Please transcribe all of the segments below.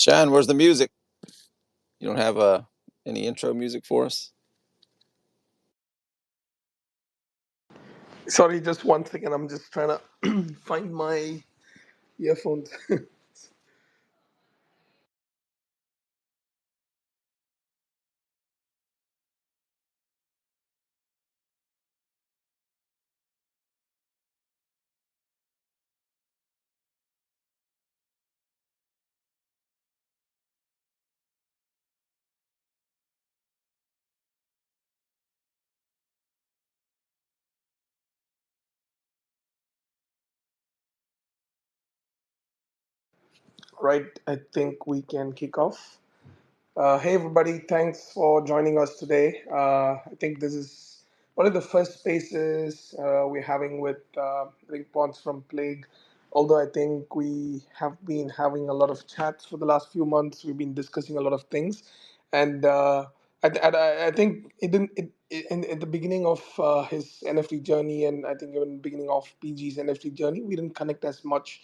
Sean, where's the music? You don't have any intro music for us? Sorry, just one second. I'm just trying to find my earphones. Right, I think we can kick off. Hey, everybody, thanks for joining us today. I think this is one of the first spaces we're having with Rick Ponce from Plague. Although I think we have been having a lot of chats for the last few months, we've been discussing a lot of things. And I think it didn't, in the beginning of his NFT journey, and I think even beginning of PG's NFT journey, we didn't connect as much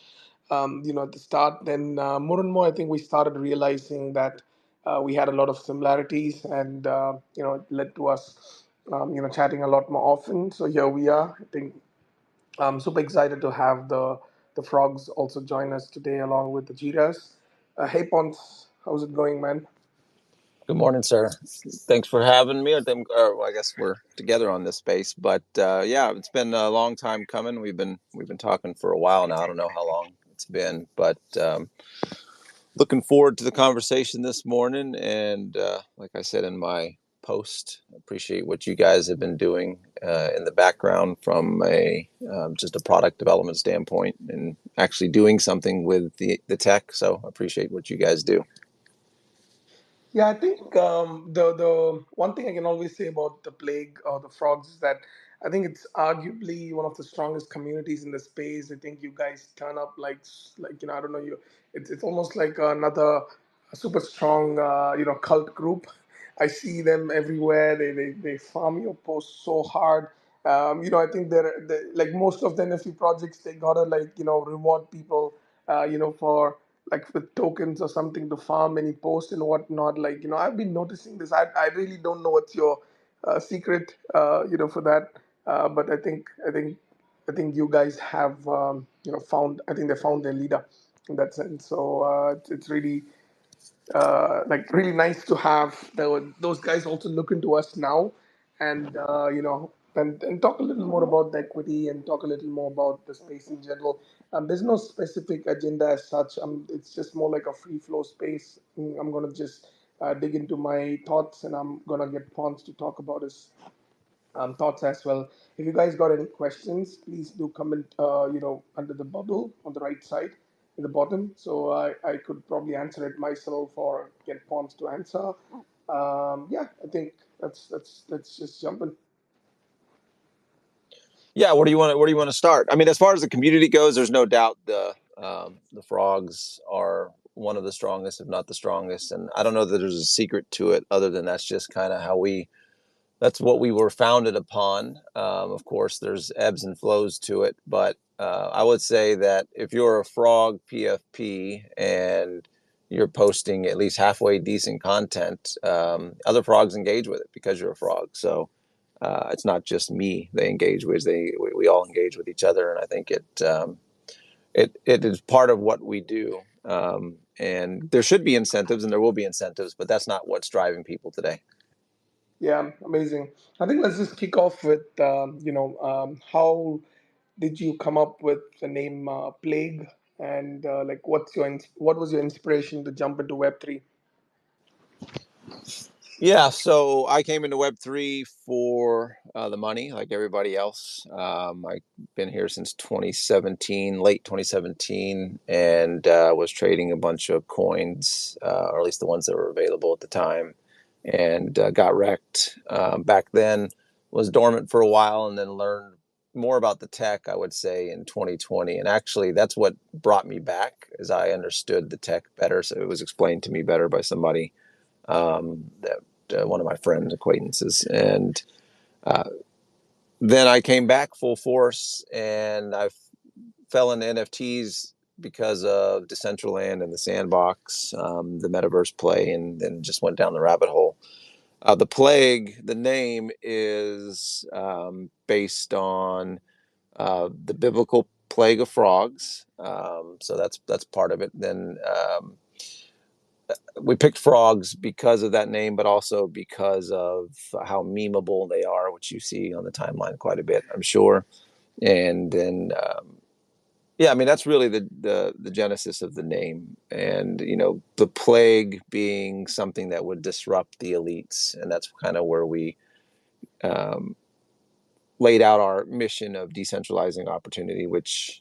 at the start. Then more and more, I think we started realizing that we had a lot of similarities, and it led to us, chatting a lot more often. So here we are. I think I'm super excited to have the frogs also join us today, along with the Jiras. Hey Ponce, how's it going, man? Good morning, sir. Thanks for having me. I guess we're together on this space, but yeah, it's been a long time coming. We've been talking for a while now. I don't know how long it's been, but looking forward to the conversation this morning. And like I said in my post, appreciate what you guys have been doing in the background from a just a product development standpoint and actually doing something with the tech. So appreciate what you guys do. Yeah, I think the one thing I can always say about the plague or the frogs is that I think it's arguably one of the strongest communities in the space. I think you guys turn up like I don't know you. It's almost like another super strong cult group. I see them everywhere. They farm your posts so hard. I think they're like most of the NFT projects. They gotta reward people. For like with tokens or something to farm any post and whatnot. I've been noticing this. I really don't know what's your secret, for that. But I think you guys have, found. I think they found their leader in that sense. So it's really really nice to have those guys also look into us now, and and talk a little more about the equity and talk a little more about the space in general. There's no specific agenda as such. It's just more like a free flow space. I'm gonna just dig into my thoughts, and I'm gonna get Ponce to talk about his thoughts as well. If you guys got any questions, please do comment, under the bubble on the right side in the bottom. So I could probably answer it myself or get Ponce to answer. Yeah, I think let's just jump in. Yeah, where do you want to start? I mean, as far as the community goes, there's no doubt the frogs are one of the strongest, if not the strongest. And I don't know that there's a secret to it, other than that's just kind of how that's what we were founded upon. Of course, there's ebbs and flows to it, but I would say that if you're a frog PFP and you're posting at least halfway decent content, other frogs engage with it because you're a frog. So it's not just me they engage with; we all engage with each other, and I think it is part of what we do. And there should be incentives, and there will be incentives, but that's not what's driving people today. Yeah, amazing. I think let's just kick off with how did you come up with the name Plague, and like what was your inspiration to jump into Web3? Yeah, so I came into Web3 for the money, like everybody else. I've been here since 2017, late 2017, and was trading a bunch of coins, or at least the ones that were available at the time, and got wrecked. Back then, was dormant for a while, and then learned more about the tech, I would say, in 2020. And actually, that's what brought me back, as I understood the tech better. So it was explained to me better by somebody that one of my friends, acquaintances, and uh, then I came back full force, and I fell into NFTs because of Decentraland and the Sandbox, the metaverse play, and then just went down the rabbit hole. The plague, the name is based on the biblical plague of frogs. So that's part of it. Then we picked frogs because of that name, but also because of how memeable they are, which you see on the timeline quite a bit, I'm sure. And then yeah, I mean that's really the genesis of the name, and the plague being something that would disrupt the elites, and that's kind of where we um, laid out our mission of decentralizing opportunity, which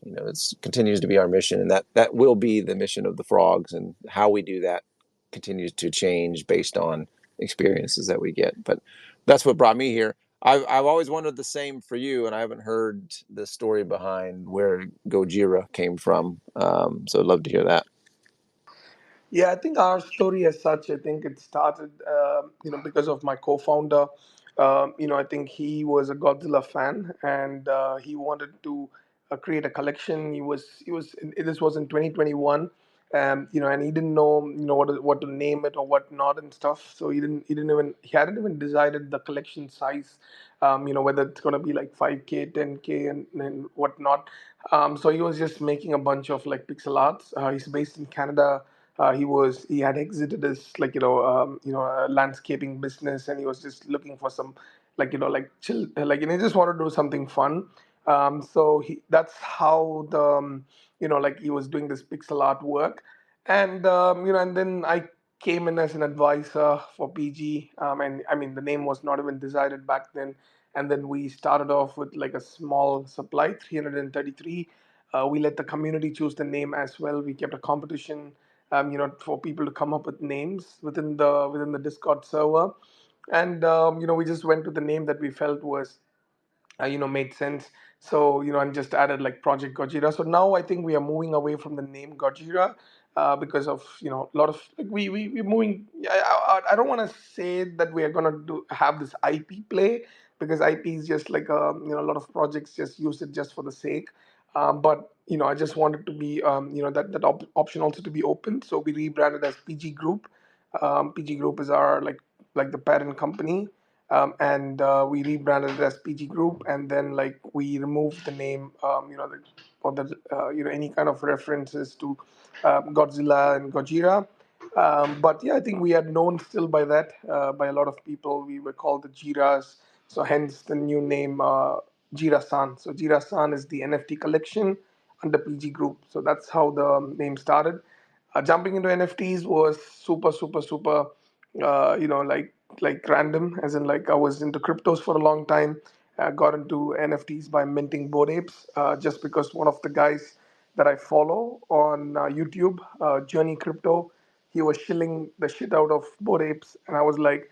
continues to be our mission, and that will be the mission of the frogs. And how we do that continues to change based on experiences that we get. But that's what brought me here. I've always wondered the same for you, and I haven't heard the story behind where Gojira came from. So I'd love to hear that. Yeah, I think our story as such, I think it started, because of my co-founder. I think he was a Godzilla fan, and he wanted to create a collection. This was in 2021, and he didn't know, what to name it or what not and stuff. So he hadn't even decided the collection size, whether it's going to be like 5K, 10K, and whatnot. So he was just making a bunch of like pixel arts. He's based in Canada. He had exited his like landscaping business, and he was just looking for some like chill, like he just wanted to do something fun. So that's how the like he was doing this pixel art work. And and then I came in as an advisor for PG. And I mean the name was not even decided back then. And then we started off with like a small supply, 333. We let the community choose the name as well. We kept a competition, for people to come up with names within the Discord server. And we just went with the name that we felt was made sense. So and just added like Project Gojira. So now I think we are moving away from the name Gojira, because of a lot of like we're moving. I don't want to say that we are gonna do have this IP play, because IP is just like a lot of projects just use it just for the sake. But I just wanted to be that option also to be open. So we rebranded as PG Group. PG Group is our like the parent company, and we rebranded it as PG Group, and then like we removed the name, or the any kind of references to Godzilla and Gojira. But yeah, I think we are known still by that, by a lot of people. We were called the Jiras, so hence the new name, Jira-san. So Jira-san is the NFT collection under PG Group. So that's how the name started. Jumping into NFTs was super, super, super, like random, as in like I was into cryptos for a long time. Got into NFTs by minting Bored Apes, just because one of the guys that I follow on YouTube, Journey Crypto, he was shilling the shit out of Bored Apes, and I was like,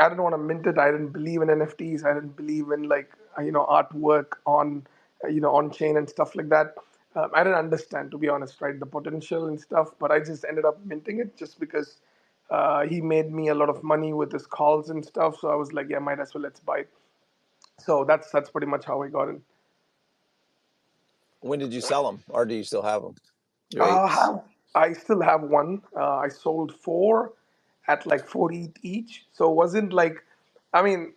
I didn't want to mint it. I didn't believe in NFTs. I didn't believe in like artwork on on chain and stuff like that. I didn't understand, to be honest, right, the potential and stuff. But I just ended up minting it just because he made me a lot of money with his calls and stuff. So I was like, yeah, might as well let's buy it. So that's pretty much how I got in. When did you sell them, or do you still have them? Your apes. Have I still have one. I sold four at like 40 each. So it wasn't like, I mean,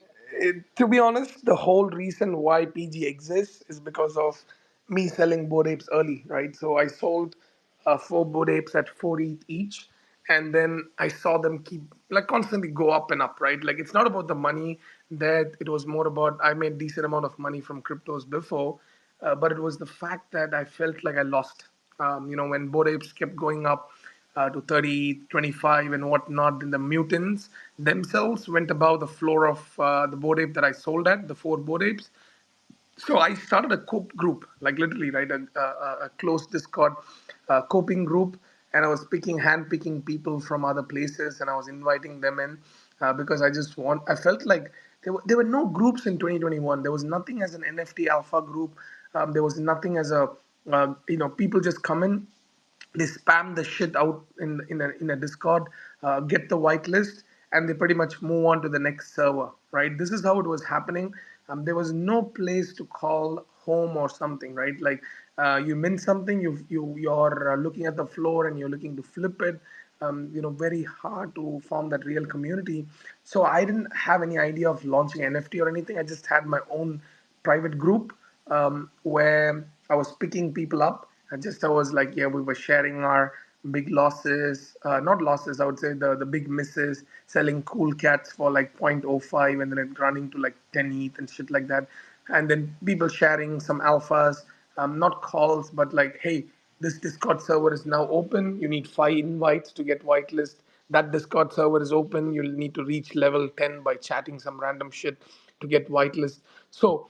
to be honest, the whole reason why PG exists is because of me selling Bored Apes early, right? So I sold four Bored Apes at 40 each, and then I saw them keep like constantly go up and up, right? Like it's not about the money, that it was more about I made decent amount of money from cryptos before, but it was the fact that I felt like I lost. When Bored Apes kept going up to 30, 25, and whatnot, then the mutants themselves went above the floor of the Bored Ape that I sold at, the four Bored Apes. So I started a cope group, like literally, right, a closed Discord coping group, and I was hand picking people from other places, and I was inviting them in, because I felt like there were no groups in 2021. There was nothing as an NFT alpha group. There was nothing as a, people just come in, they spam the shit out in a Discord, get the whitelist, and they pretty much move on to the next server. Right? This is how it was happening. There was no place to call home or something. Right? Like You mint something, you're looking at the floor and you're looking to flip it. Very hard to form that real community. So I didn't have any idea of launching NFT or anything. I just had my own private group, where I was picking people up. And just I was like, yeah, we were sharing our big losses, not losses, I would say the big misses, selling cool cats for like 0.05 and then it running to like 10 ETH and shit like that. And then people sharing some alphas, not calls, but like, hey, this Discord server is now open. You need 5 invites to get whitelist. That Discord server is open. You'll need to reach level 10 by chatting some random shit to get whitelist. So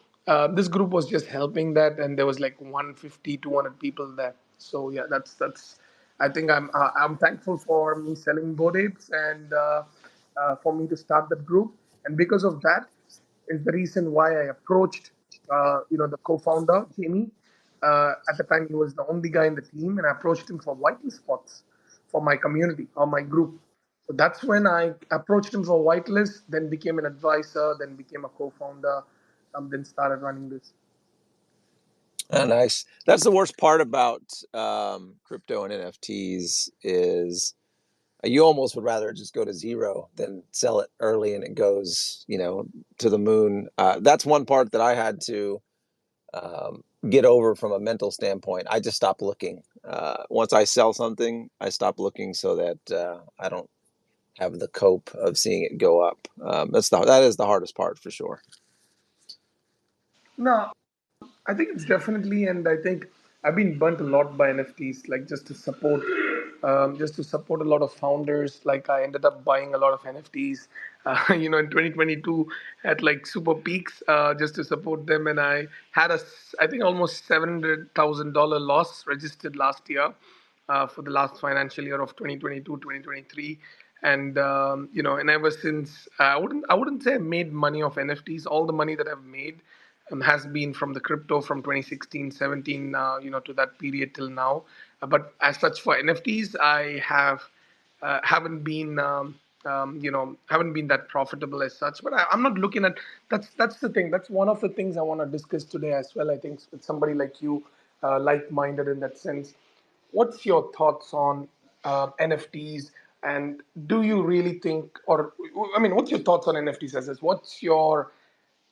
this group was just helping that, and there was like 150, 200 people there. So yeah, that's. I think I'm thankful for me selling Bored Apes and for me to start that group, and because of that is the reason why I approached the co-founder Jamie. At the time, he was the only guy in the team, and I approached him for whitelist spots for my community or my group. So that's when I approached him for whitelist, then became an advisor, then became a co-founder, then started running this. Oh, nice. That's the worst part about crypto and NFTs is you almost would rather just go to zero than sell it early and it goes, to the moon. That's one part that I had to get over from a mental standpoint. I just stopped looking. Once I sell something, I stop looking so that I don't have the cope of seeing it go up. That is the hardest part for sure. No, I think it's definitely, and I think I've been burnt a lot by NFTs, like just to support a lot of founders. Like I ended up buying a lot of NFTs, in 2022 at like super peaks, just to support them, and I had I think almost $700,000 loss registered last year, for the last financial year of 2022, 2023. And and ever since, I wouldn't say I made money off NFTs. All the money that I've made has been from the crypto from 2016, 17, to that period till now. But as such for NFTs, I haven't been that profitable as such. But I'm not looking at that's the thing. That's one of the things I want to discuss today as well. I think with somebody like you, like-minded in that sense. What's your thoughts on NFTs? And do you really think, or I mean, what's your thoughts on NFTs as is? What's your,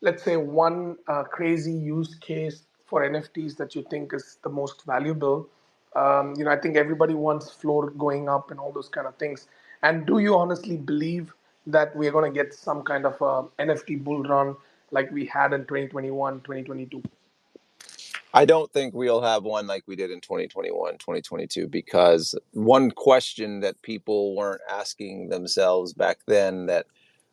let's say, one crazy use case for NFTs that you think is the most valuable? I think everybody wants floor going up and all those kind of things. And do you honestly believe that we're going to get some kind of NFT bull run like we had in 2021, 2022? I don't think we'll have one like we did in 2021, 2022, because one question that people weren't asking themselves back then that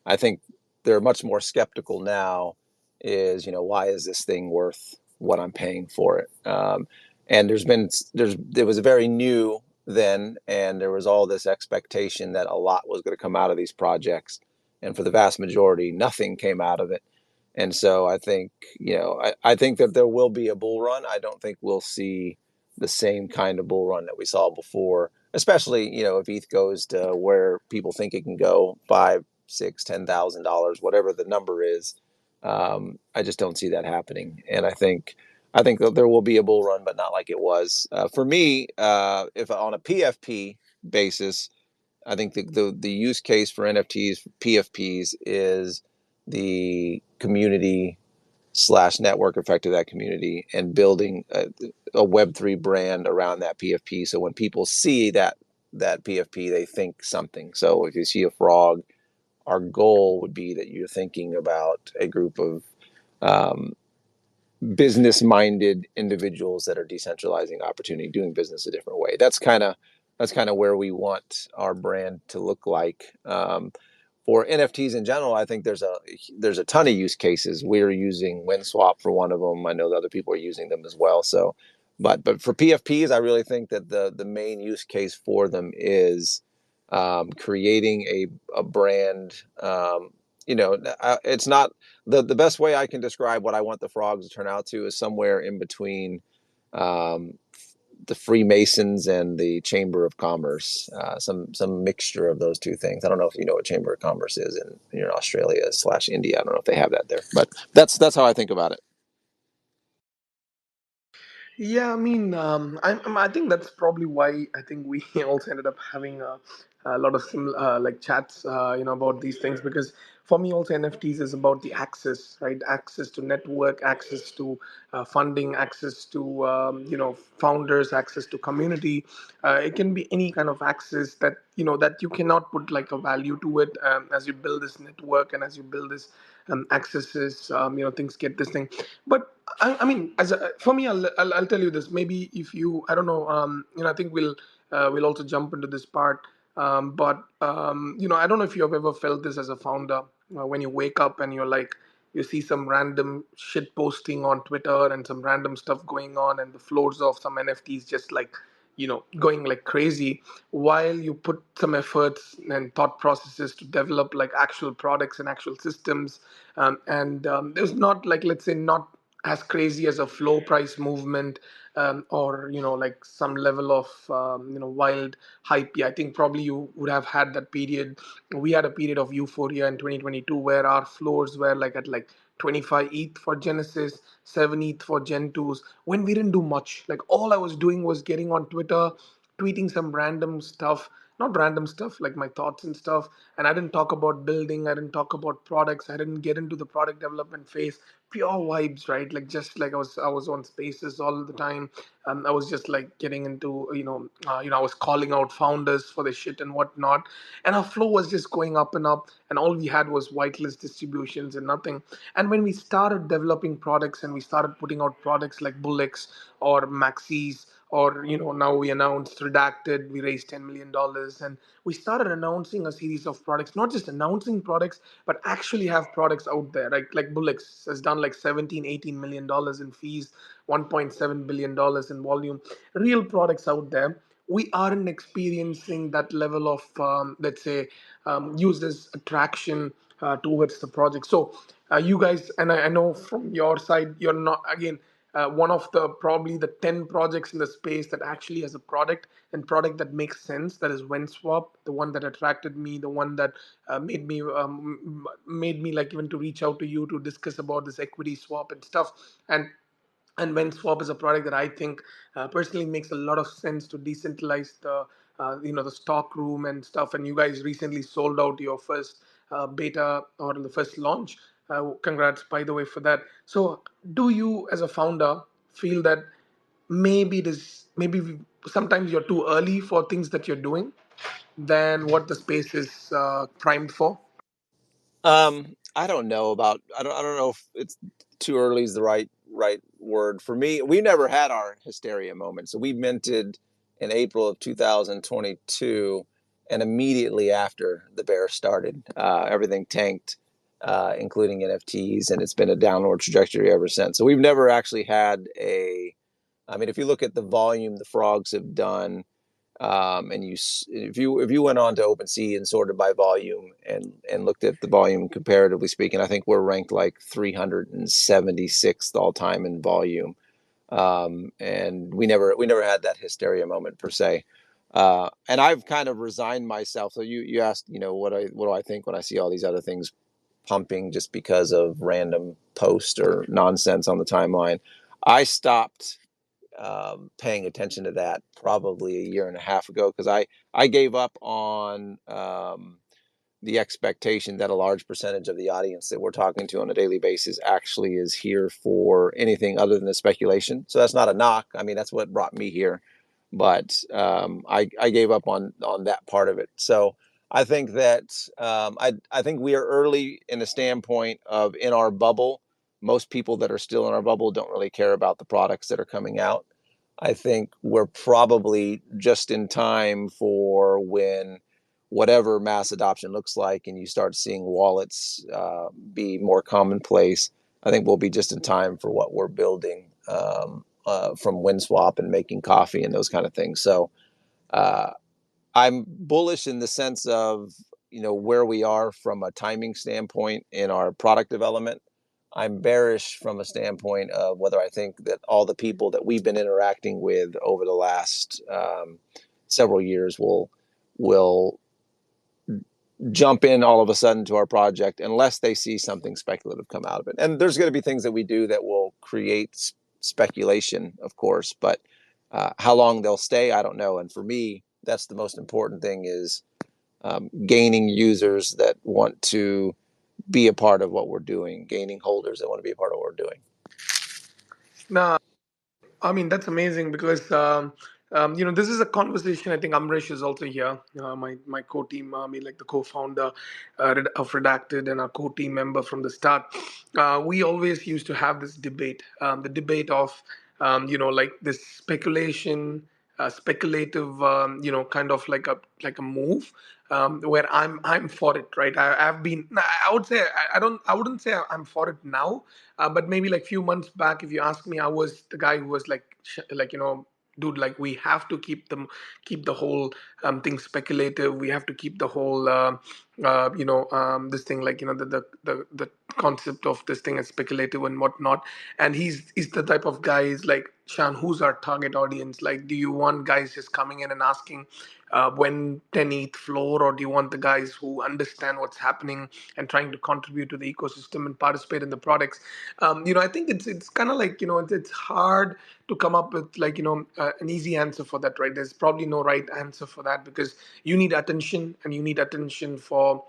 I think they're much more skeptical now is, why is this thing worth what I'm paying for it? And it was very new then, and there was all this expectation that a lot was going to come out of these projects. And for the vast majority, nothing came out of it. And so I think, I think that there will be a bull run. I don't think we'll see the same kind of bull run that we saw before, especially, if ETH goes to where people think it can go, 5, 6, $10,000, whatever the number is. I just don't see that happening. And I think that there will be a bull run, but not like it was. For me, if on a PFP basis, I think the use case for NFTs, PFPs, is the community slash network effect of that community and building a Web3 brand around that PFP. So when people see that PFP, they think something. So if you see a frog, our goal would be that you're thinking about a group of um, business-minded individuals that are decentralizing opportunity, doing business a different way. That's kind of where we want our brand to look like. For NFTs in general, I think there's a ton of use cases. We're using WinSwap for one of them. I know that other people are using them as well. So, but for PFPs, I really think that the main use case for them is creating a brand. It's not the best way I can describe what I want the frogs to turn out to is somewhere in between um, the Freemasons and the Chamber of Commerce, some mixture of those two things. I don't know if you know what Chamber of Commerce is in Australia / India. I don't know if they have that there, but that's how I think about it. Yeah, I mean, I think that's probably why I think we also ended up having a lot of like chats, about these things. Because for me, also NFTs is about the access, right? Access to network, access to funding, access to founders, access to community. It can be any kind of access that that you cannot put like a value to it, as you build this network and as you build this accesses. Things get this thing, but I mean, for me, I'll tell you this. Maybe if you, I don't know, I think we'll also jump into this part. But I don't know if you have ever felt this as a founder, when you wake up and you're like, you see some random shit posting on Twitter and some random stuff going on, and the floors of some NFTs just like, going like crazy, while you put some efforts and thought processes to develop like actual products and actual systems. And there's not like, let's say, not as crazy as a flow price movement, or like some level of wild hype. Yeah, I think probably you would have had that period. We had a period of euphoria in 2022 where our floors were like at like 25 ETH for Genesis, 7 ETH for Gen 2s, when we didn't do much. Like all I was doing was getting on Twitter, tweeting some random stuff, not random stuff, like my thoughts and stuff. And I didn't talk about building, I didn't talk about products, I didn't get into the product development phase. Pure vibes, right? Like just like I was on Spaces all the time. I was just like getting into, I was calling out founders for the shit and whatnot. And our flow was just going up and up, and all we had was whitelist distributions and nothing. And when we started developing products and we started putting out products like Bullix or Maxis, or now we announced Redacted, we raised $10 million, and we started announcing a series of products, not just announcing products, but actually have products out there. Like Bullix has done like 17-18 million dollars in fees, 1.7 billion dollars in volume, real products out there. We aren't experiencing that level of, let's say, users attraction towards the project. So you guys, and I know from your side, you're not, again, one of the probably the 10 projects in the space that actually has a product, and product that makes sense. That is WenSwap, the one that attracted me, the one that made me like even to reach out to you to discuss about this equity swap and stuff. And WenSwap is a product that I think personally makes a lot of sense to decentralize the stock room and stuff. And you guys recently sold out your first beta, or the first launch. Congrats, by the way, for that. So, do you, as a founder, feel that sometimes you're too early for things that you're doing than what the space is primed for? I don't know about. I don't know if it's too early is the right word for me. We never had our hysteria moment. So we minted in April of 2022, and immediately after the bear started, everything tanked, including NFTs, and it's been a downward trajectory ever since. So we've never actually had a. I mean, if you look at the volume the frogs have done, and if you went on to OpenSea and sorted by volume and looked at the volume comparatively speaking, I think we're ranked like 376th all time in volume. And we never had that hysteria moment per se. And I've kind of resigned myself. So you asked, what do I think when I see all these other things pumping just because of random post or nonsense on the timeline. I stopped paying attention to that probably a year and a half ago, because I gave up on the expectation that a large percentage of the audience that we're talking to on a daily basis actually is here for anything other than the speculation. So that's not a knock. I mean, that's what brought me here, but I gave up on that part of it. So I think that I think we are early in the standpoint of in our bubble. Most people that are still in our bubble don't really care about the products that are coming out. I think we're probably just in time for when whatever mass adoption looks like and you start seeing wallets be more commonplace. I think we'll be just in time for what we're building, from WinSwap and making coffee and those kind of things. So uh, I'm bullish in the sense of where we are from a timing standpoint in our product development. I'm bearish from a standpoint of whether I think that all the people that we've been interacting with over the last several years will jump in all of a sudden to our project unless they see something speculative come out of it. And there's going to be things that we do that will create speculation, of course, but how long they'll stay, I don't know. And for me, that's the most important thing is gaining users that want to be a part of what we're doing, gaining holders that want to be a part of what we're doing. Now, I mean, that's amazing because this is a conversation. I think Amrish is also here, my co-team, I mean, like the co-founder of Redacted and our co-team member from the start. We always used to have this debate, the debate of like this speculation, speculative, kind of like a move. Where I'm for it, right? I've been. I would say I don't. I wouldn't say I'm for it now, but maybe like few months back, if you ask me, I was the guy who was like, dude, like we have to keep the whole thing speculative. We have to keep the whole, this thing, like the concept of this thing as speculative and whatnot. And he's the type of guy is like, Shan, who's our target audience? Like, do you want guys just coming in and asking when 10th floor, or do you want the guys who understand what's happening and trying to contribute to the ecosystem and participate in the products? I think it's kind of like, it's hard to come up with like, an easy answer for that, right? There's probably no right answer for that, because you need attention, and you need attention for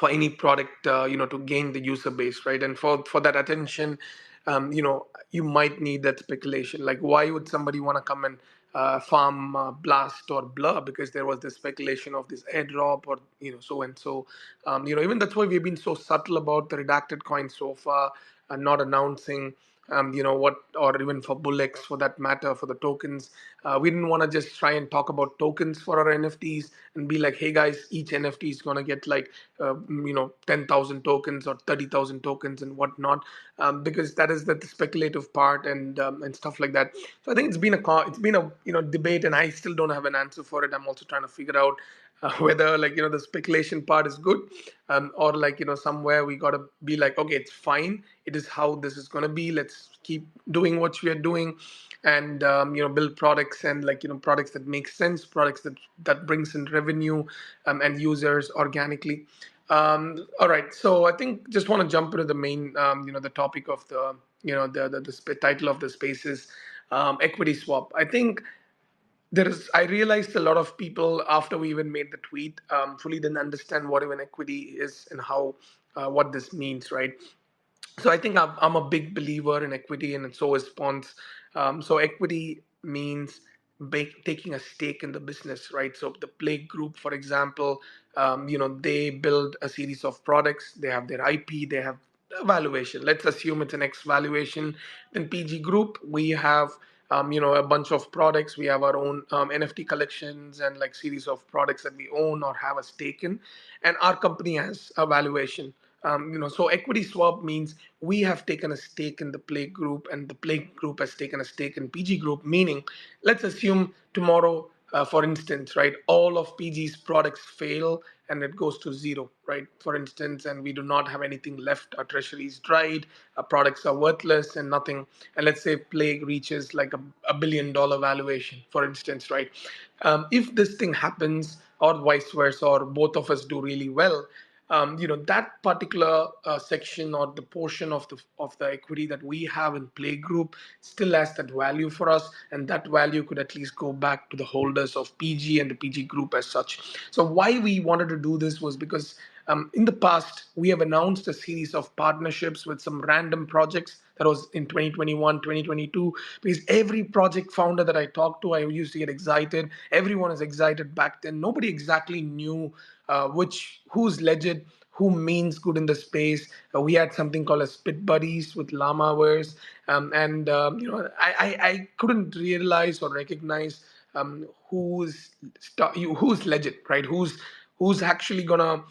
any product, to gain the user base, right? And for that attention, you might need that speculation. Like, why would somebody want to come and farm Blast or Blur? Because there was this speculation of this airdrop, or so and so. Even that's why we've been so subtle about the redacted coin so far, and not announcing. What, or even for Bullets for that matter, for the tokens. We didn't want to just try and talk about tokens for our NFTs and be like, hey guys, each NFT is going to get like, 10,000 tokens or 30,000 tokens and whatnot, because that is the speculative part, and stuff like that. So I think it's been a debate, and I still don't have an answer for it. I'm also trying to figure out whether, like, the speculation part is good, or like, somewhere we got to be like, okay, it's fine, it is how this is going to be, let's keep doing what we are doing, and build products, and like, products that make sense, products that brings in revenue, and users organically. All right, so I think just want to jump into the main, the topic of the, title of the space is equity swap. I think I realized a lot of people, after we even made the tweet, fully didn't understand what even equity is and how, what this means, right? So I think I'm a big believer in equity, and so is Pons. So equity means taking a stake in the business, right? So the Plague Group, for example, they build a series of products. They have their IP. They have a valuation. Let's assume it's an X valuation. In PG Group, we have a bunch of products. We have our own NFT collections and like series of products that we own or have a stake in, and our company has a valuation. So equity swap means we have taken a stake in the Plague Group, and the Plague Group has taken a stake in PG Group. Meaning, let's assume tomorrow, for instance, right, all of PG's products fail and it goes to zero, right? For instance, and we do not have anything left. Our treasury is dried, our products are worthless and nothing. And let's say Plague reaches like a $1 billion valuation, for instance, right? If this thing happens, or vice versa, or both of us do really well, that particular section, or the portion of the equity that we have in Play Group, still has that value for us, and that value could at least go back to the holders of PG and the PG Group as such. So why we wanted to do this was because, in the past, we have announced a series of partnerships with some random projects. That was in 2021, 2022, because every project founder that I talked to, I used to get excited. Everyone is excited back then. Nobody exactly knew who's legit, who means good in the space. We had something called as Spit Buddies with Llamaverse, and I couldn't realize or recognize who's legit, right? Who's actually gonna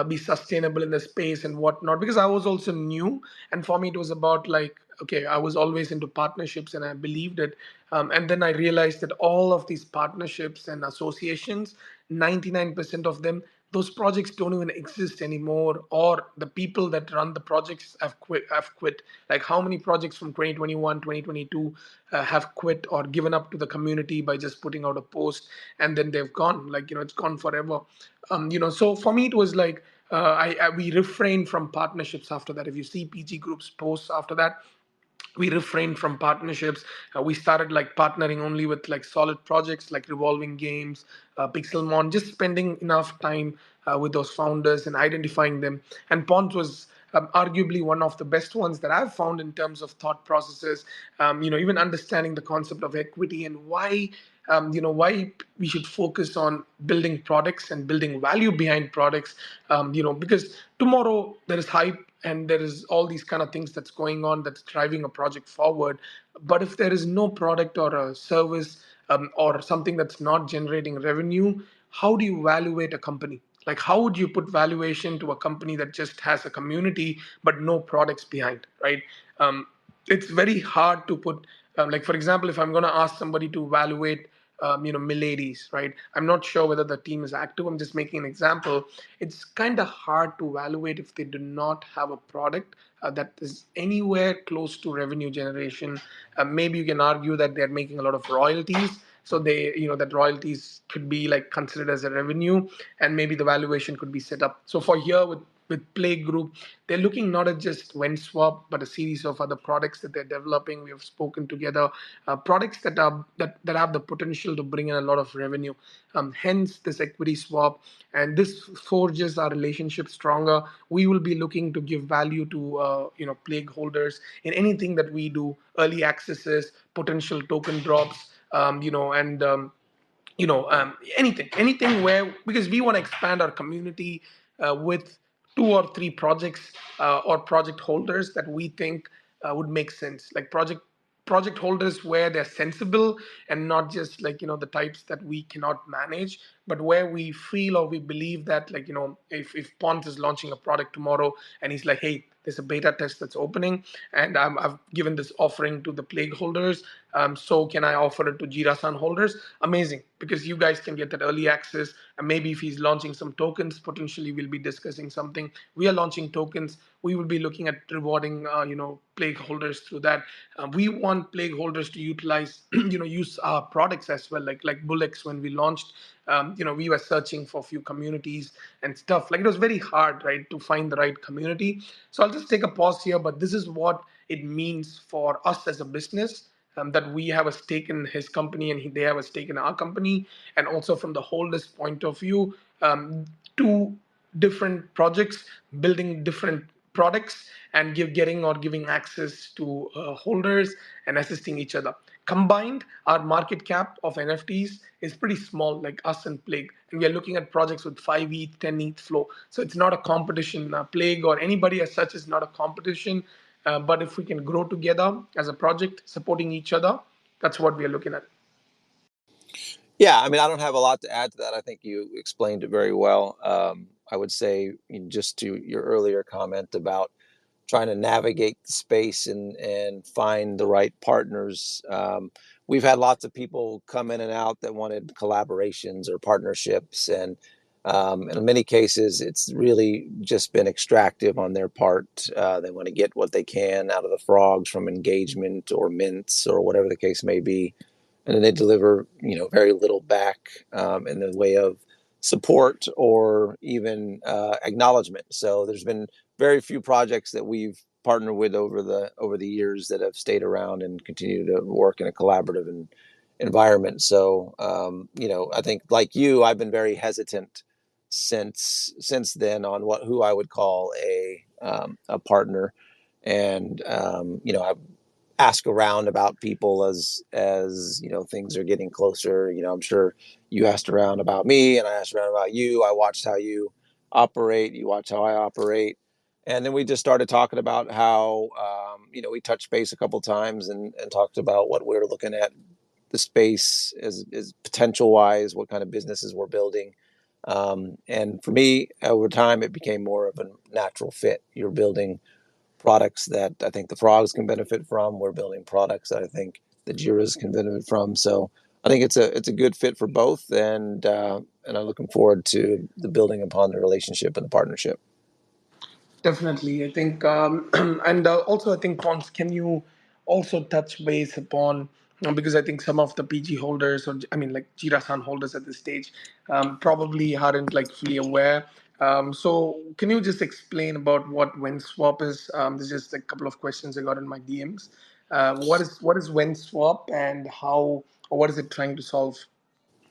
be sustainable in the space and whatnot. Because I was also new, and for me it was about like, okay, I was always into partnerships and I believed it. And then I realized that all of these partnerships and associations, 99% of them, those projects don't even exist anymore, or the people that run the projects have quit. Like, how many projects from 2021, 2022 have quit or given up to the community by just putting out a post, and then they've gone, like, it's gone forever. So for me it was like, we refrained from partnerships after that. If you see PG Group's posts after that, We refrained from partnerships. We started like partnering only with like solid projects like Revolving Games, Pixelmon, just spending enough time with those founders and identifying them. And Pont was arguably one of the best ones that I've found in terms of thought processes. Even understanding the concept of equity and why we should focus on building products and building value behind products. Because tomorrow there is hype and there is all these kind of things that's going on that's driving a project forward. But if there is no product or a service, or something that's not generating revenue, how do you evaluate a company? Like, how would you put valuation to a company that just has a community but no products behind, right? It's very hard to put, like, for example, if I'm going to ask somebody to evaluate Miladies, right? I'm not sure whether the team is active. I'm just making an example. It's kind of hard to evaluate if they do not have a product that is anywhere close to revenue generation. Maybe you can argue that they're making a lot of royalties, so that royalties could be like considered as a revenue, and maybe the valuation could be set up. So for here with Plague Group, they're looking not at just WenSwap, but a series of other products that they're developing. We have spoken together, products that have the potential to bring in a lot of revenue. Hence this equity swap, and this forges our relationship stronger. We will be looking to give value to Plague holders in anything that we do, early accesses, potential token drops, and anything where, because we want to expand our community with 2 or 3 projects or project holders that we think would make sense, like project holders where they're sensible and not just like the types that we cannot manage, but where we feel or we believe that, like, if Pont is launching a product tomorrow and he's like, hey, there's a beta test that's opening, and I've given this offering to the Plague holders. So can I offer it to Jirasan holders? Amazing, because you guys can get that early access. And maybe if he's launching some tokens, potentially we'll be discussing something. We are launching tokens. We will be looking at rewarding, Plague holders through that. We want Plague holders to utilize, use our products as well, like Bullets when we launched. We were searching for a few communities and stuff. Like, it was very hard, right, to find the right community. So I'll just take a pause here, but this is what it means for us as a business, that we have a stake in his company and they have a stake in our company. And also from the holders' point of view, two different projects building different products and getting or giving access to holders and assisting each other. Combined, our market cap of NFTs is pretty small, like us and Plague, and we are looking at projects with 5 ETH, 10 ETH flow. So it's not a competition. Plague or anybody as such is not a competition. But if we can grow together as a project, supporting each other, that's what we are looking at. Yeah, I mean, I don't have a lot to add to that. I think you explained it very well. I would say, just to your earlier comment about trying to navigate the space and find the right partners. We've had lots of people come in and out that wanted collaborations or partnerships, and in many cases, it's really just been extractive on their part. They want to get what they can out of the frogs from engagement or mints or whatever the case may be, and then they deliver very little back in the way of support or even acknowledgement. So there's been very few projects that we've partnered with over the years that have stayed around and continue to work in a collaborative environment. So I think, like you, I've been very hesitant since then on who I would call a partner, and I've ask around about people as things are getting closer. I'm sure you asked around about me, and I asked around about you. I watched how you operate. You watch how I operate, and then we just started talking about how we touched base a couple times and talked about what we're looking at the space as potential wise, what kind of businesses we're building. And for me, over time, it became more of a natural fit. You're building products that I think the frogs can benefit from. We're building products that I think the Jiras can benefit from. So I think it's a good fit for both, and I'm looking forward to the building upon the relationship and the partnership. Definitely, I think, and also I think, Pons, can you also touch base upon, because I think some of the PG holders, or I mean, like Jira-san holders at this stage, probably aren't like fully aware. So can you just explain about what WenSwap is? There's just a couple of questions I got in my DMs. What is WinSwap, and how, or what is it trying to solve?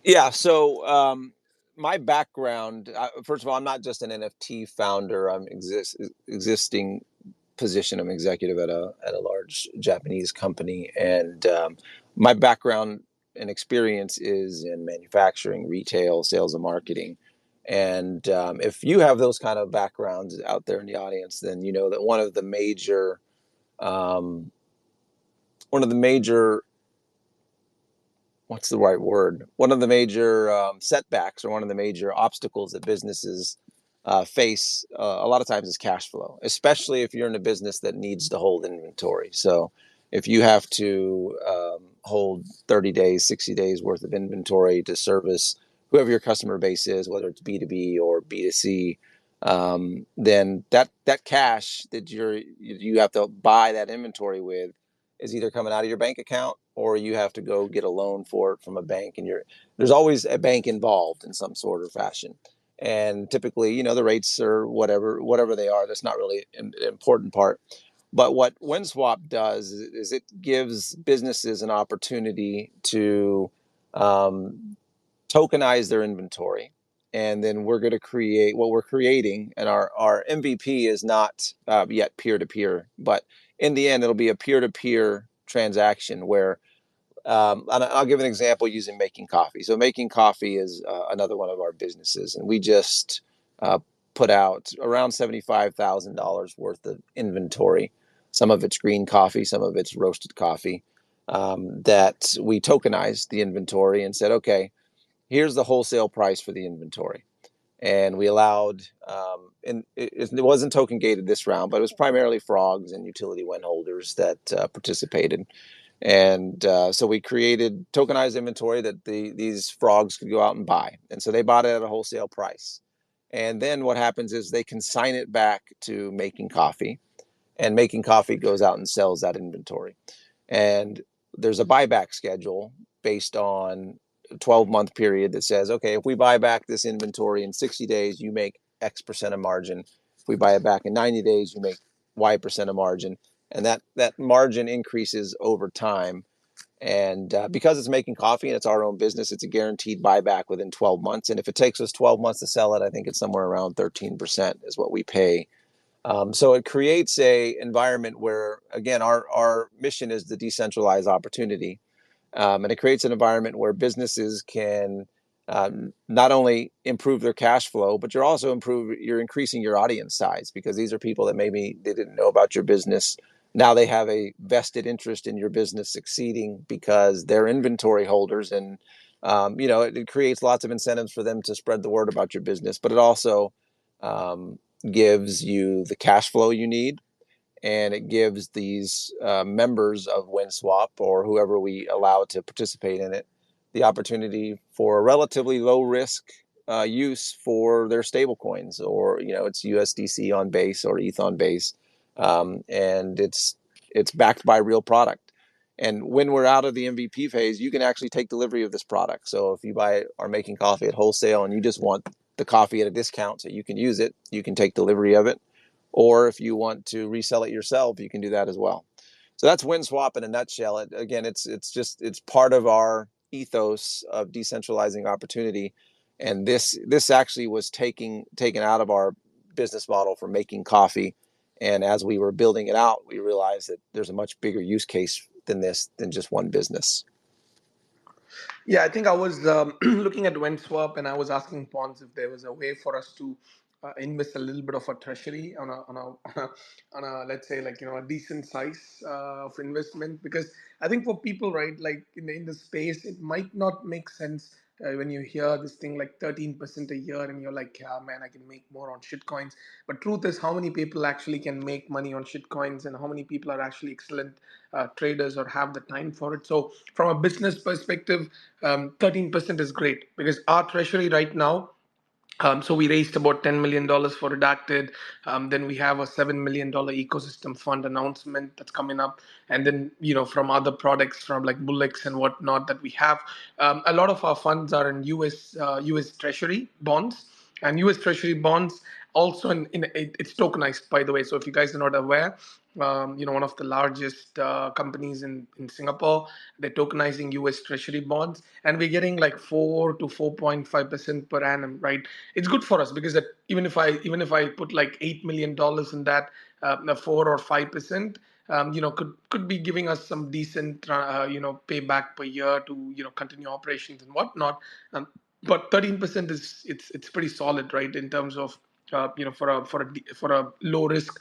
Yeah. So my background, first of all, I'm not just an NFT founder. I'm existing position. I'm executive at a large Japanese company, and my background and experience is in manufacturing, retail, sales, and marketing. And if you have those kind of backgrounds out there in the audience, then you know that um, one of the major what's the right word? One of the major setbacks or one of the major obstacles that businesses face a lot of times is cash flow, especially if you're in a business that needs to hold inventory. So if you have to hold 30 days, 60 days worth of inventory to service whoever your customer base is, whether it's B2B or B2C, then that cash that you have to buy that inventory with is either coming out of your bank account or you have to go get a loan for it from a bank, and there's always a bank involved in some sort of fashion. And typically, the rates are whatever they are. That's not really an important part. But what WinSwap does is it gives businesses an opportunity to um, tokenize their inventory. And then we're going to create what we're creating. And our MVP is not yet peer to peer, but in the end, it'll be a peer to peer transaction where and I'll give an example using making coffee. So making coffee is another one of our businesses, and we just put out around $75,000 worth of inventory. Some of it's green coffee, some of it's roasted coffee. That we tokenized the inventory and said, okay, here's the wholesale price for the inventory. And we allowed, and it wasn't token gated this round, but it was primarily frogs and utility win holders that participated. And so we created tokenized inventory that these frogs could go out and buy. And so they bought it at a wholesale price. And then what happens is they consign it back to making coffee, and making coffee goes out and sells that inventory. And there's a buyback schedule based on a 12-month period that says, okay, if we buy back this inventory in 60 days, you make X percent of margin. If we buy it back in 90 days, you make Y percent of margin. And that margin increases over time. And because it's making coffee and it's our own business, it's a guaranteed buyback within 12 months. And if it takes us 12 months to sell it, I think it's somewhere around 13% is what we pay. So it creates a environment where, again, our mission is to decentralize opportunity, and it creates an environment where businesses can not only improve their cash flow, but you're increasing your audience size, because these are people that maybe they didn't know about your business. Now they have a vested interest in your business succeeding because they're inventory holders, and it creates lots of incentives for them to spread the word about your business. But it also um, gives you the cash flow you need, and it gives these members of WinSwap or whoever we allow to participate in it the opportunity for a relatively low risk use for their stable coins, or it's USDC on base or ETH on base, and it's backed by real product. And when we're out of the MVP phase, you can actually take delivery of this product. So if you are making coffee at wholesale and you just want the coffee at a discount so you can use it, you can take delivery of it. Or if you want to resell it yourself, you can do that as well. So that's WinSwap in a nutshell. Again, it's part of our ethos of decentralizing opportunity, and this actually was taken out of our business model for making coffee. And as we were building it out, we realized that there's a much bigger use case than just one business. Yeah, I think I was looking at WinSwap, and I was asking Pons if there was a way for us to invest a little bit of a treasury on a let's say, like, a decent size of investment, because I think for people, right, like in the space, it might not make sense when you hear this thing like 13% a year, and you're like, yeah, man, I can make more on shitcoins. But truth is, how many people actually can make money on shitcoins, and how many people are actually excellent traders or have the time for it? So from a business perspective, 13% is great, because our treasury right now, so we raised about $10 million for Redacted. Then we have a $7 million ecosystem fund announcement that's coming up, and then from other products from like Bullets and whatnot that we have. A lot of our funds are in US Treasury bonds, and US Treasury bonds also it's tokenized, by the way. So if you guys are not aware, one of the largest companies in Singapore, they're tokenizing US Treasury bonds, and we're getting like 4 to 4.5% per annum, right? It's good for us because that even if I put like $8 million in that, 4 or 5%, could be giving us some decent, payback per year to continue operations and whatnot. But 13% is it's pretty solid, right? In terms of for a low risk,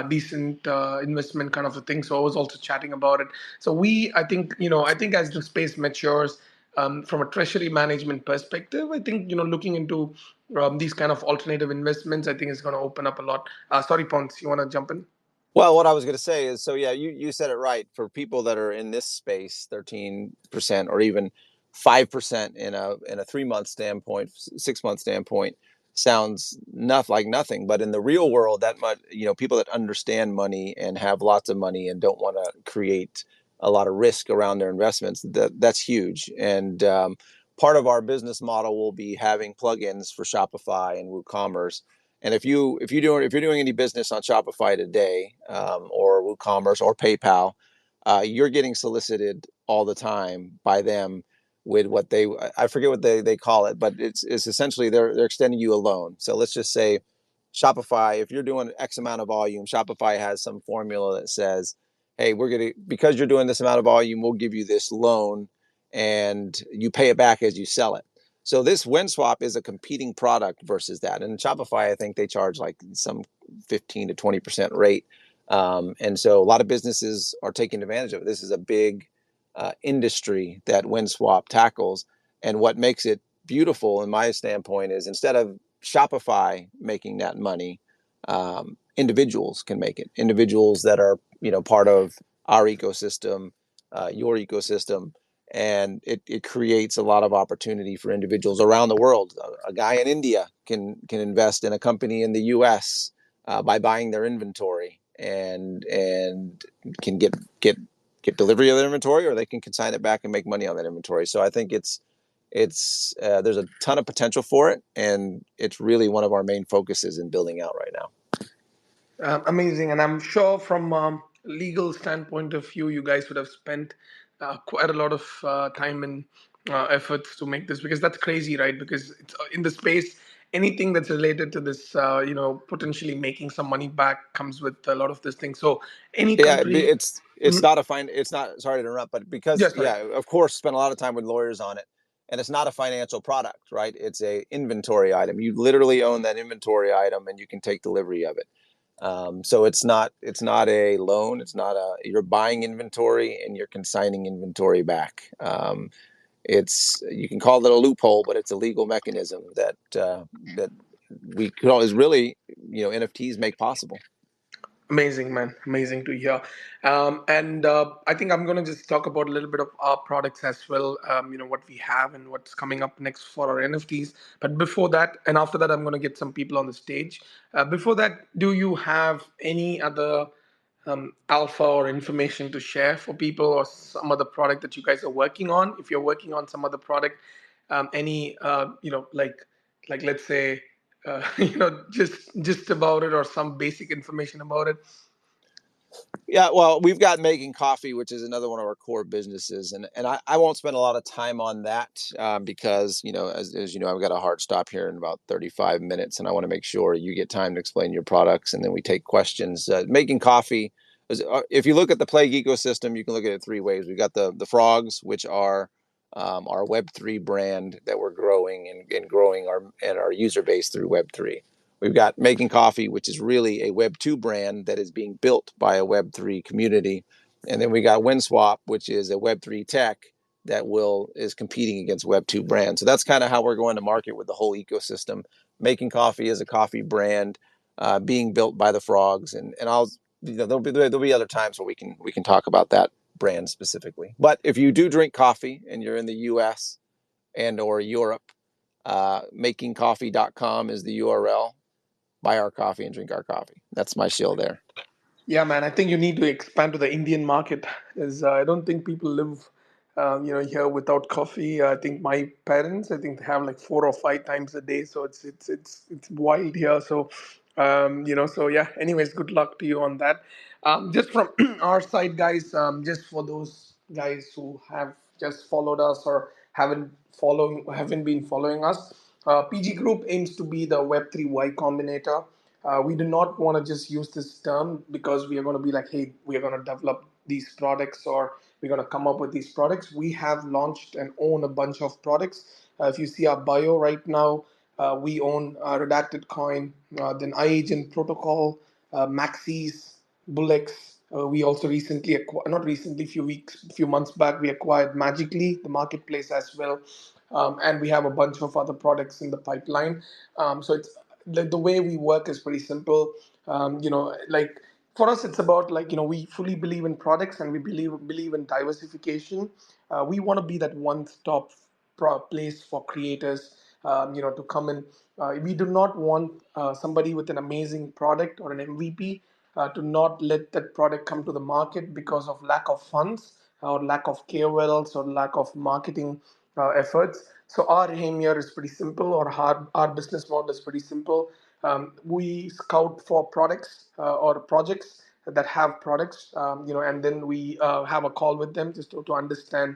decent investment kind of a thing. So I was also chatting about it. So I think as the space matures, from a treasury management perspective, I think looking into these kind of alternative investments, I think is going to open up a lot. Sorry, Ponce, you want to jump in? Well, what I was going to say is, so yeah, you said it right. For people that are in this space, 13% or even 5% in a 3 month standpoint, 6 month standpoint sounds like nothing. But in the real world, that much, people that understand money and have lots of money and don't want to create a lot of risk around their investments, that's huge. And part of our business model will be having plugins for Shopify and WooCommerce. And if you're doing any business on Shopify today, or WooCommerce or PayPal, you're getting solicited all the time by them with what I forget what they call it, but it's essentially they're extending you a loan. So let's just say Shopify, if you're doing X amount of volume, Shopify has some formula that says, hey, because you're doing this amount of volume, we'll give you this loan and you pay it back as you sell it. So this WinSwap is a competing product versus that. And Shopify, I think they charge like some 15 to 20% rate. And so a lot of businesses are taking advantage of it. This is a big industry that WinSwap tackles. And what makes it beautiful, in my standpoint, is instead of Shopify making that money, individuals can make it. Individuals that are part of our ecosystem, your ecosystem, and it creates a lot of opportunity for individuals around the world. A guy in India can invest in a company in the U.S. By buying their inventory and can get delivery of their inventory, or they can consign it back and make money on that inventory. So I think it's there's a ton of potential for it, and it's really one of our main focuses in building out right now. Amazing, and I'm sure from legal standpoint of view, you guys would have spent quite a lot of time and efforts to make this, because that's crazy, right? Because it's in the space, anything that's related to this, potentially making some money back comes with a lot of this thing. So any Yeah, country. it's Mhm. not it's not, sorry to interrupt, but because, Yeah, sorry. yeah, of course, spent a lot of time with lawyers on it, and it's not a financial product, right? It's a inventory item. You literally own that inventory item, and you can take delivery of it. So it's not a loan. You're buying inventory and you're consigning inventory back. You can call it a loophole, but it's a legal mechanism that we could always really, NFTs make possible. Amazing, man. Amazing to hear. And I think I'm going to just talk about a little bit of our products as well, what we have and what's coming up next for our NFTs. But before that, and after that, I'm going to get some people on the stage. Before that, do you have any other alpha or information to share for people, or some other product that you guys are working on? If you're working on some other product, any, like let's say, just about it, or some basic information about it. Yeah, well, we've got Making Coffee, which is another one of our core businesses, and I won't spend a lot of time on that, because as you know, I've got a hard stop here in about 35 minutes, and I want to make sure you get time to explain your products, and then we take questions. Making Coffee if you look at the Plague ecosystem, you can look at it three ways. We've got the frogs, which are our Web3 brand that we're growing and growing our user base through Web3. We've got Making Coffee, which is really a Web2 brand that is being built by a Web3 community. And then we got WinSwap, which is a Web3 tech that is competing against Web2 brands. So that's kind of how we're going to market with the whole ecosystem. Making Coffee is a coffee brand being built by the frogs. And there'll be other times where we can talk about that brand specifically. But if you do drink coffee and you're in the US and or Europe, makingcoffee.com is the URL. Buy our coffee and drink our coffee. That's my shill there. Yeah, man. I think you need to expand to the Indian market, as I don't think people live here without coffee. I think my parents, I think, have like 4 or 5 times a day. So it's wild here. So, so yeah. Anyways, good luck to you on that. Just from our side, guys. Just for those guys who have just followed us or haven't been following us, PG Group aims to be the Web3 Y Combinator. We do not want to just use this term because we are going to be like, hey, we are going to develop these products or we're going to come up with these products. We have launched and own a bunch of products. If you see our bio right now, we own Redacted Coin, then iAgent Protocol, Maxis, Bullets. We also recently, not recently, few months back, we acquired Magically, the marketplace as well, and we have a bunch of other products in the pipeline. So it's the way we work is pretty simple. Like for us, it's about like we fully believe in products and we believe in diversification. We want to be that one-stop place for creators, to come in. We do not want somebody with an amazing product or an MVP to not let that product come to the market because of lack of funds or lack of KOLs or lack of marketing efforts. So our aim here is pretty simple, or our business model is pretty simple. We scout for products or projects that have products, and then we have a call with them just to understand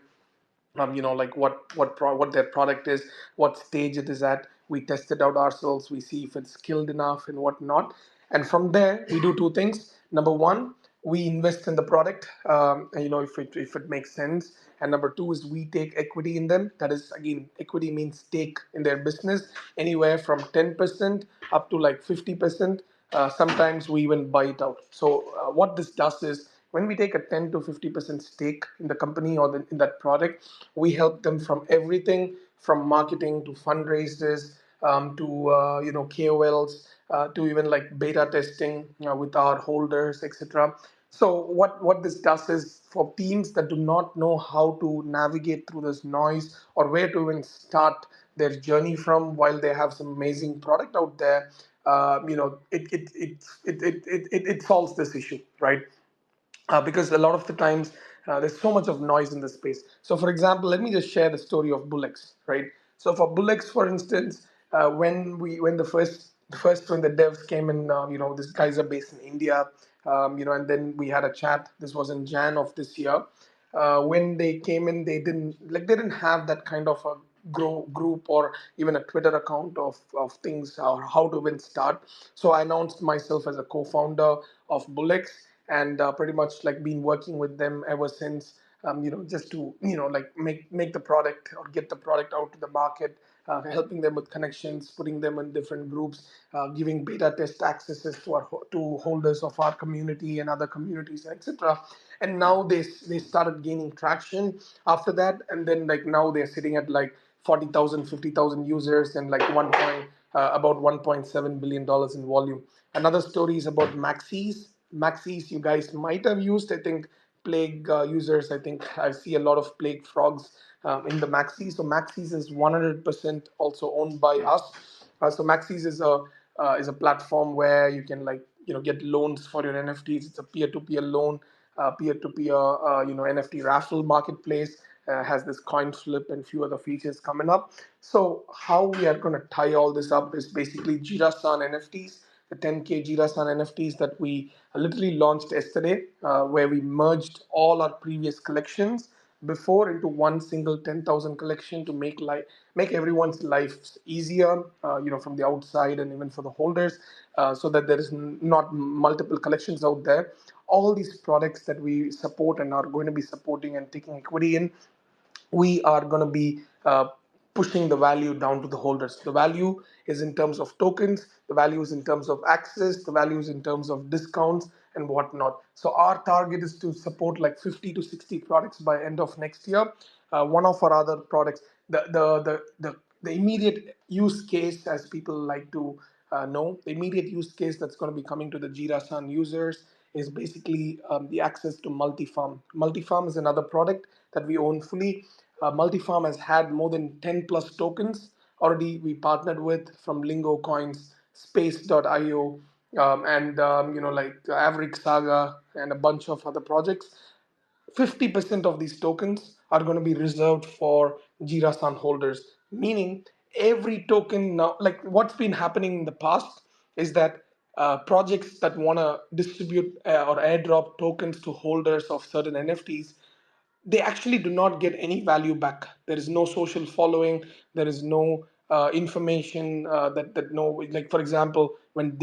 like what their product is, what stage it is at. We test it out ourselves. We see if it's skilled enough and whatnot. And from there, we do two things. Number one, we invest in the product, if it makes sense. And number two is we take equity in them. That is, again, equity means stake in their business, anywhere from 10% up to like 50%. Sometimes we even buy it out. So what this does is when we take a 10 to 50% stake in the company or in that product, we help them from everything from marketing to fundraisers, to KOLs, to even like beta testing with our holders, etc. So what this does is for teams that do not know how to navigate through this noise or where to even start their journey from while they have some amazing product out there, it solves this issue, right? Because a lot of the times there's so much of noise in the space. So, for example, let me just share the story of Bullets, right? So, for Bullets, for instance, when the first when the devs came in, these guys are based in India, and then we had a chat. This was in Jan of this year. When they came in, they didn't have that kind of a grow group or even a Twitter account of things or how to even start. So I announced myself as a co-founder of Bullets, and pretty much like been working with them ever since. Just to like make the product or get the product out to the market, helping them with connections, putting them in different groups, giving beta test accesses to holders of our community and other communities, etc. And now they started gaining traction after that, and then like now they're sitting at like 40,000, 50,000 users and like about $1.7 billion in volume. Another story is about Maxis. Maxis, you guys might have used. I think Plague users. I think I see a lot of Plague frogs in the Maxis. So Maxis is 100% also owned by us. So Maxis is a platform where you can like get loans for your NFTs. It's a peer-to-peer loan, peer-to-peer NFT raffle marketplace. Has this coin flip and few other features coming up. So how we are going to tie all this up is basically Jirasan NFTs, the 10K Jirasan NFTs that we literally launched yesterday, where we merged all our previous collections before into one single 10,000 collection to make everyone's lives easier, from the outside and even for the holders, so that there is not multiple collections out there. All these products that we support and are going to be supporting and taking equity in, we are going to be pushing the value down to the holders. The value is in terms of tokens, the value is in terms of access, the value is in terms of discounts and whatnot. So our target is to support like 50 to 60 products by end of next year. One of our other products, the immediate use case, as people like to the immediate use case that's going to be coming to the Jira-san users is basically the access to Multifarm. Multifarm is another product that we own fully. Multifarm has had more than 10 plus tokens already. We partnered with from Lingo Coins, Space.io, and like Averick Saga and a bunch of other projects. 50% of these tokens are going to be reserved for Jira-san holders. Meaning, every token now, like what's been happening in the past, is that projects that want to distribute or airdrop tokens to holders of certain NFTs, they actually do not get any value back. There is no social following. There is no information that no, like for example, when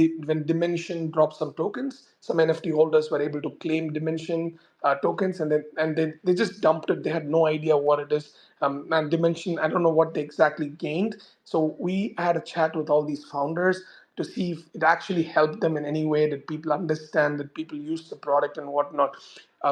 Dimension dropped some tokens, some NFT holders were able to claim Dimension tokens, and then they just dumped it. They had no idea what it is. And Dimension, I don't know what they exactly gained. So we had a chat with all these founders to see if it actually helped them in any way. Did people understand? Did people use the product and whatnot?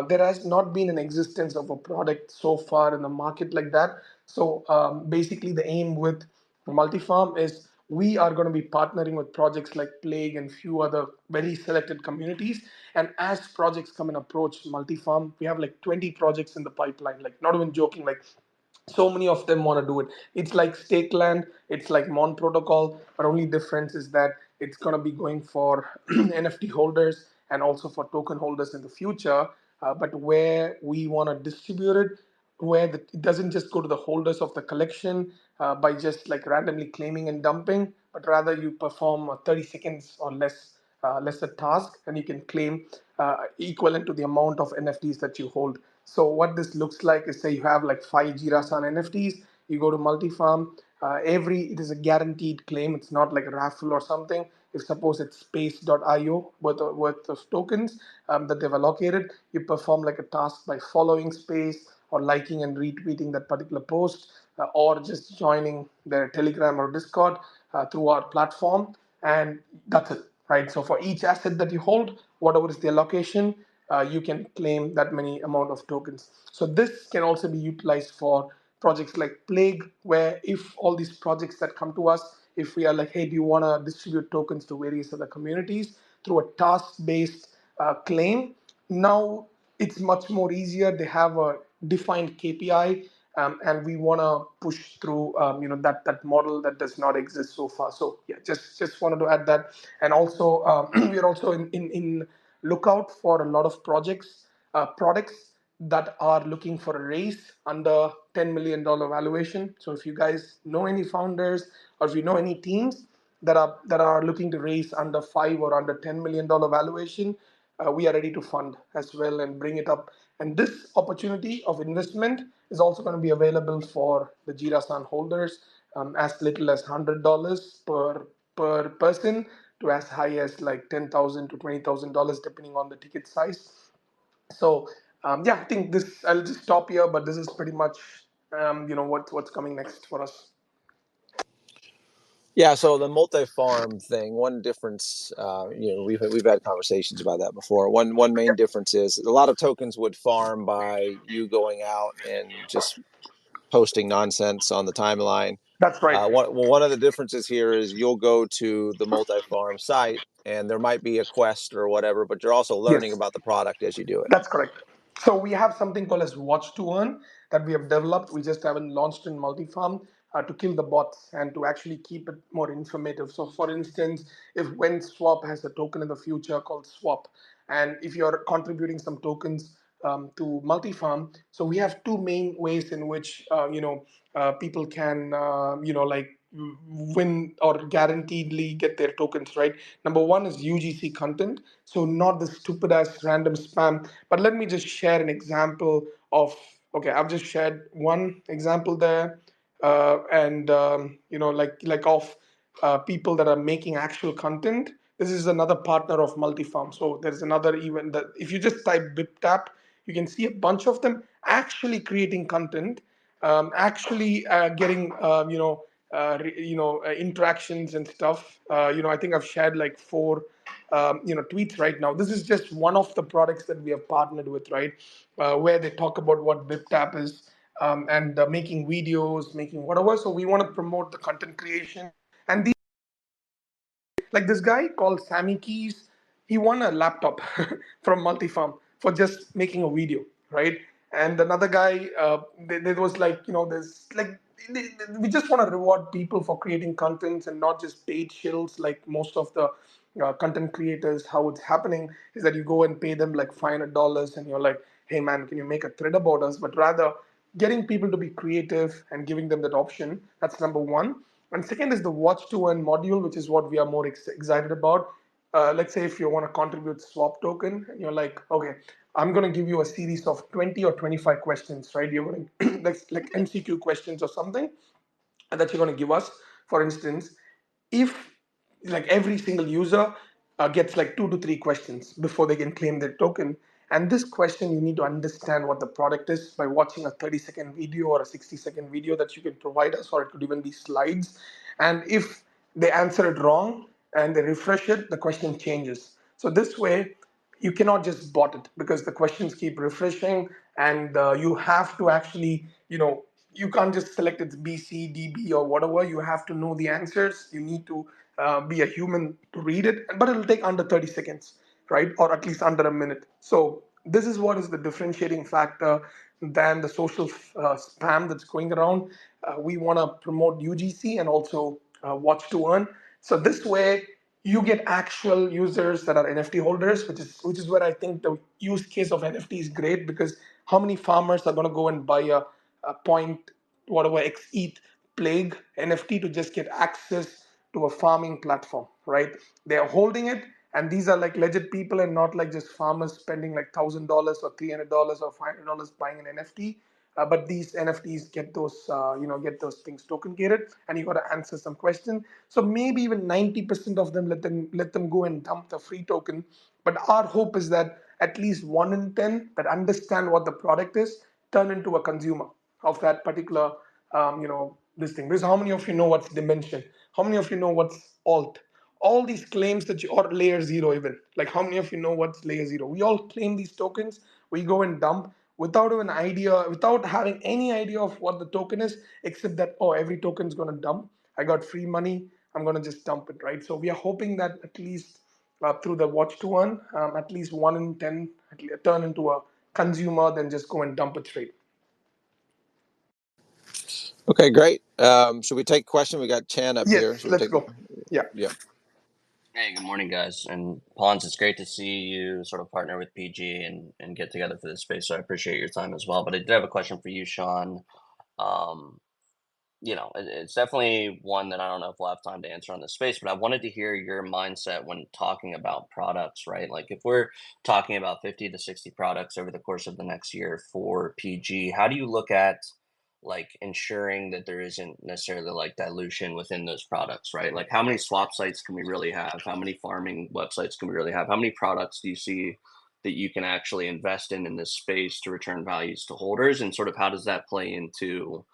There has not been an existence of a product so far in the market like that. So basically, the aim with Multifarm is we are going to be partnering with projects like Plague and few other very selected communities. And as projects come and approach Multifarm, we have like 20 projects in the pipeline. Like not even joking, like so many of them want to do it. It's like Stakeland, it's like Mon Protocol, but only difference is that it's going to be going for NFT holders and also for token holders in the future. But where we want to distribute it, where it doesn't just go to the holders of the collection by just like randomly claiming and dumping, but rather you perform 30 seconds or lesser task, and you can claim equivalent to the amount of NFTs that you hold. So what this looks like is, say you have like 5 Jira-san NFTs, you go to Multifarm, it is a guaranteed claim. It's not like a raffle or something. If suppose it's space.io worth of tokens that they've allocated, you perform like a task by following Space or liking and retweeting that particular post, or just joining their Telegram or Discord through our platform, and that's it, right? So for each asset that you hold, whatever is the allocation, you can claim that many amount of tokens. So this can also be utilized for projects like Plague, where if all these projects that come to us, if we are like, hey, do you want to distribute tokens to various other communities through a task-based claim? Now it's much more easier. They have a defined KPI, and we want to push through, that model that does not exist so far. So yeah, just wanted to add that, and also we are also in lookout for a lot of products that are looking for a raise under $10 million valuation. So if you guys know any founders, or if you know any teams that are looking to raise under 5 or under $10 million valuation, we are ready to fund as well and bring it up. And this opportunity of investment is also going to be available for the Jira-san holders, as little as $100 per person to as high as like $10,000 to $20,000 depending on the ticket size. So yeah, I think this. I'll just stop here, but this is pretty much what's coming next for us. Yeah, so the multi-farm thing, one difference, we've had conversations about that before. One main difference is a lot of tokens would farm by you going out and just posting nonsense on the timeline. That's right. One of the differences here is you'll go to the multi-farm site and there might be a quest or whatever, but you're also learning Yes. about the product as you do it. That's correct. So we have something called as Watch to Earn that we have developed. We just haven't launched in Multifarm to kill the bots and to actually keep it more informative. So for instance, if when Swap has a token in the future called Swap, and if you're contributing some tokens to Multifarm, so we have two main ways in which people can like win or guaranteedly get their tokens, right? Number one is UGC content, so not the stupid ass random spam. But let me just share an example of. Okay, I've just shared one example there, and like of people that are making actual content. This is another partner of Multifarm. So there's another event that if you just type BipTap, you can see a bunch of them actually creating content, actually getting interactions and stuff. I think I've shared like four tweets right now. This is just one of the products that we have partnered with, right? Where they talk about what BipTap is, and making videos, making whatever. So we want to promote the content creation. And these, like this guy called Sammy Keys, he won a laptop from Multifarm for just making a video, right? And another guy, there was like, there's like, we just want to reward people for creating contents and not just paid shills like most of the content creators. How it's happening is that you go and pay them like $500 and you're like, hey man, can you make a thread about us? But rather, getting people to be creative and giving them that option. That's number one. And second is the watch to earn module, which is what we are more excited about. Let's say if you want to contribute swap token, and you're like, okay, I'm going to give you a series of 20 or 25 questions, right? You're going to like MCQ questions or something that you're going to give us. For instance, if like every single user gets like 2 to 3 questions before they can claim their token, and this question you need to understand what the product is by watching a 30-second video or a 60-second video that you can provide us, or it could even be slides. And if they answer it wrong and they refresh it, the question changes. So this way you cannot just bot it, because the questions keep refreshing, and you have to actually, you can't just select it's B, C, D, B, or whatever. You have to know the answers. You need to be a human to read it, but it'll take under 30 seconds, right? Or at least under a minute. So this is what is the differentiating factor than the social spam that's going around. We want to promote UGC and also watch to earn. So this way you get actual users that are NFT holders, which is where I think the use case of NFT is great, because how many farmers are going to go and buy a point whatever X ETH plague NFT to just get access to a farming platform, right? They are holding it, and these are like legit people and not like just farmers spending like $1,000 or $300 or $500 buying an NFT. But these NFTs get those, get those things token gated, and you got to answer some question. So maybe even 90% of them let them go and dump the free token. But our hope is that at least 1 in 10 that understand what the product is turn into a consumer of that particular, this thing. Because how many of you know what's dimension? How many of you know what's alt? All these claims that you, or layer zero even, like how many of you know what's layer zero? We all claim these tokens, we go and dump without an idea, without having any idea of what the token is, except that, oh, every token is going to dump. I got free money, I'm going to just dump it, right? So we are hoping that at least through the watch to earn, at least 1 in 10 turn into a consumer, then just go and dump it straight. Okay, great. Should we take a question? We got Chan up here. Yes, Should we let's take? go. Yeah. Yeah. Hey, good morning, guys. And Pons, it's great to see you sort of partner with PG and get together for this space. So I appreciate your time as well. But I did have a question for you, Sean. Um, it's definitely one that I don't know if we'll have time to answer on this space, but I wanted to hear your mindset when talking about products, right? Like if we're talking about 50 to 60 products over the course of the next year for PG, how do you look at like ensuring that there isn't necessarily like dilution within those products, right? Like how many swap sites can we really have? How many farming websites can we really have? How many products do you see that you can actually invest in this space to return values to holders? And sort of how does that play into,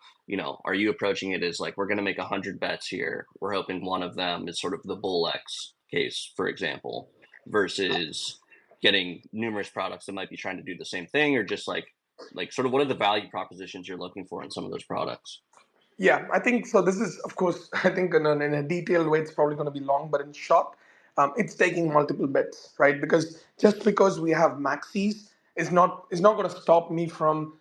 are you approaching it as like, we're going to make 100 bets here. We're hoping one of them is sort of the BullX case, for example, versus getting numerous products that might be trying to do the same thing, or just like sort of what are the value propositions you're looking for in some of those products? Yeah, I think so. This is, of course, I think in a detailed way, it's probably going to be long, but in short, it's taking multiple bets, right? Because just because we have maxis is not going to stop me from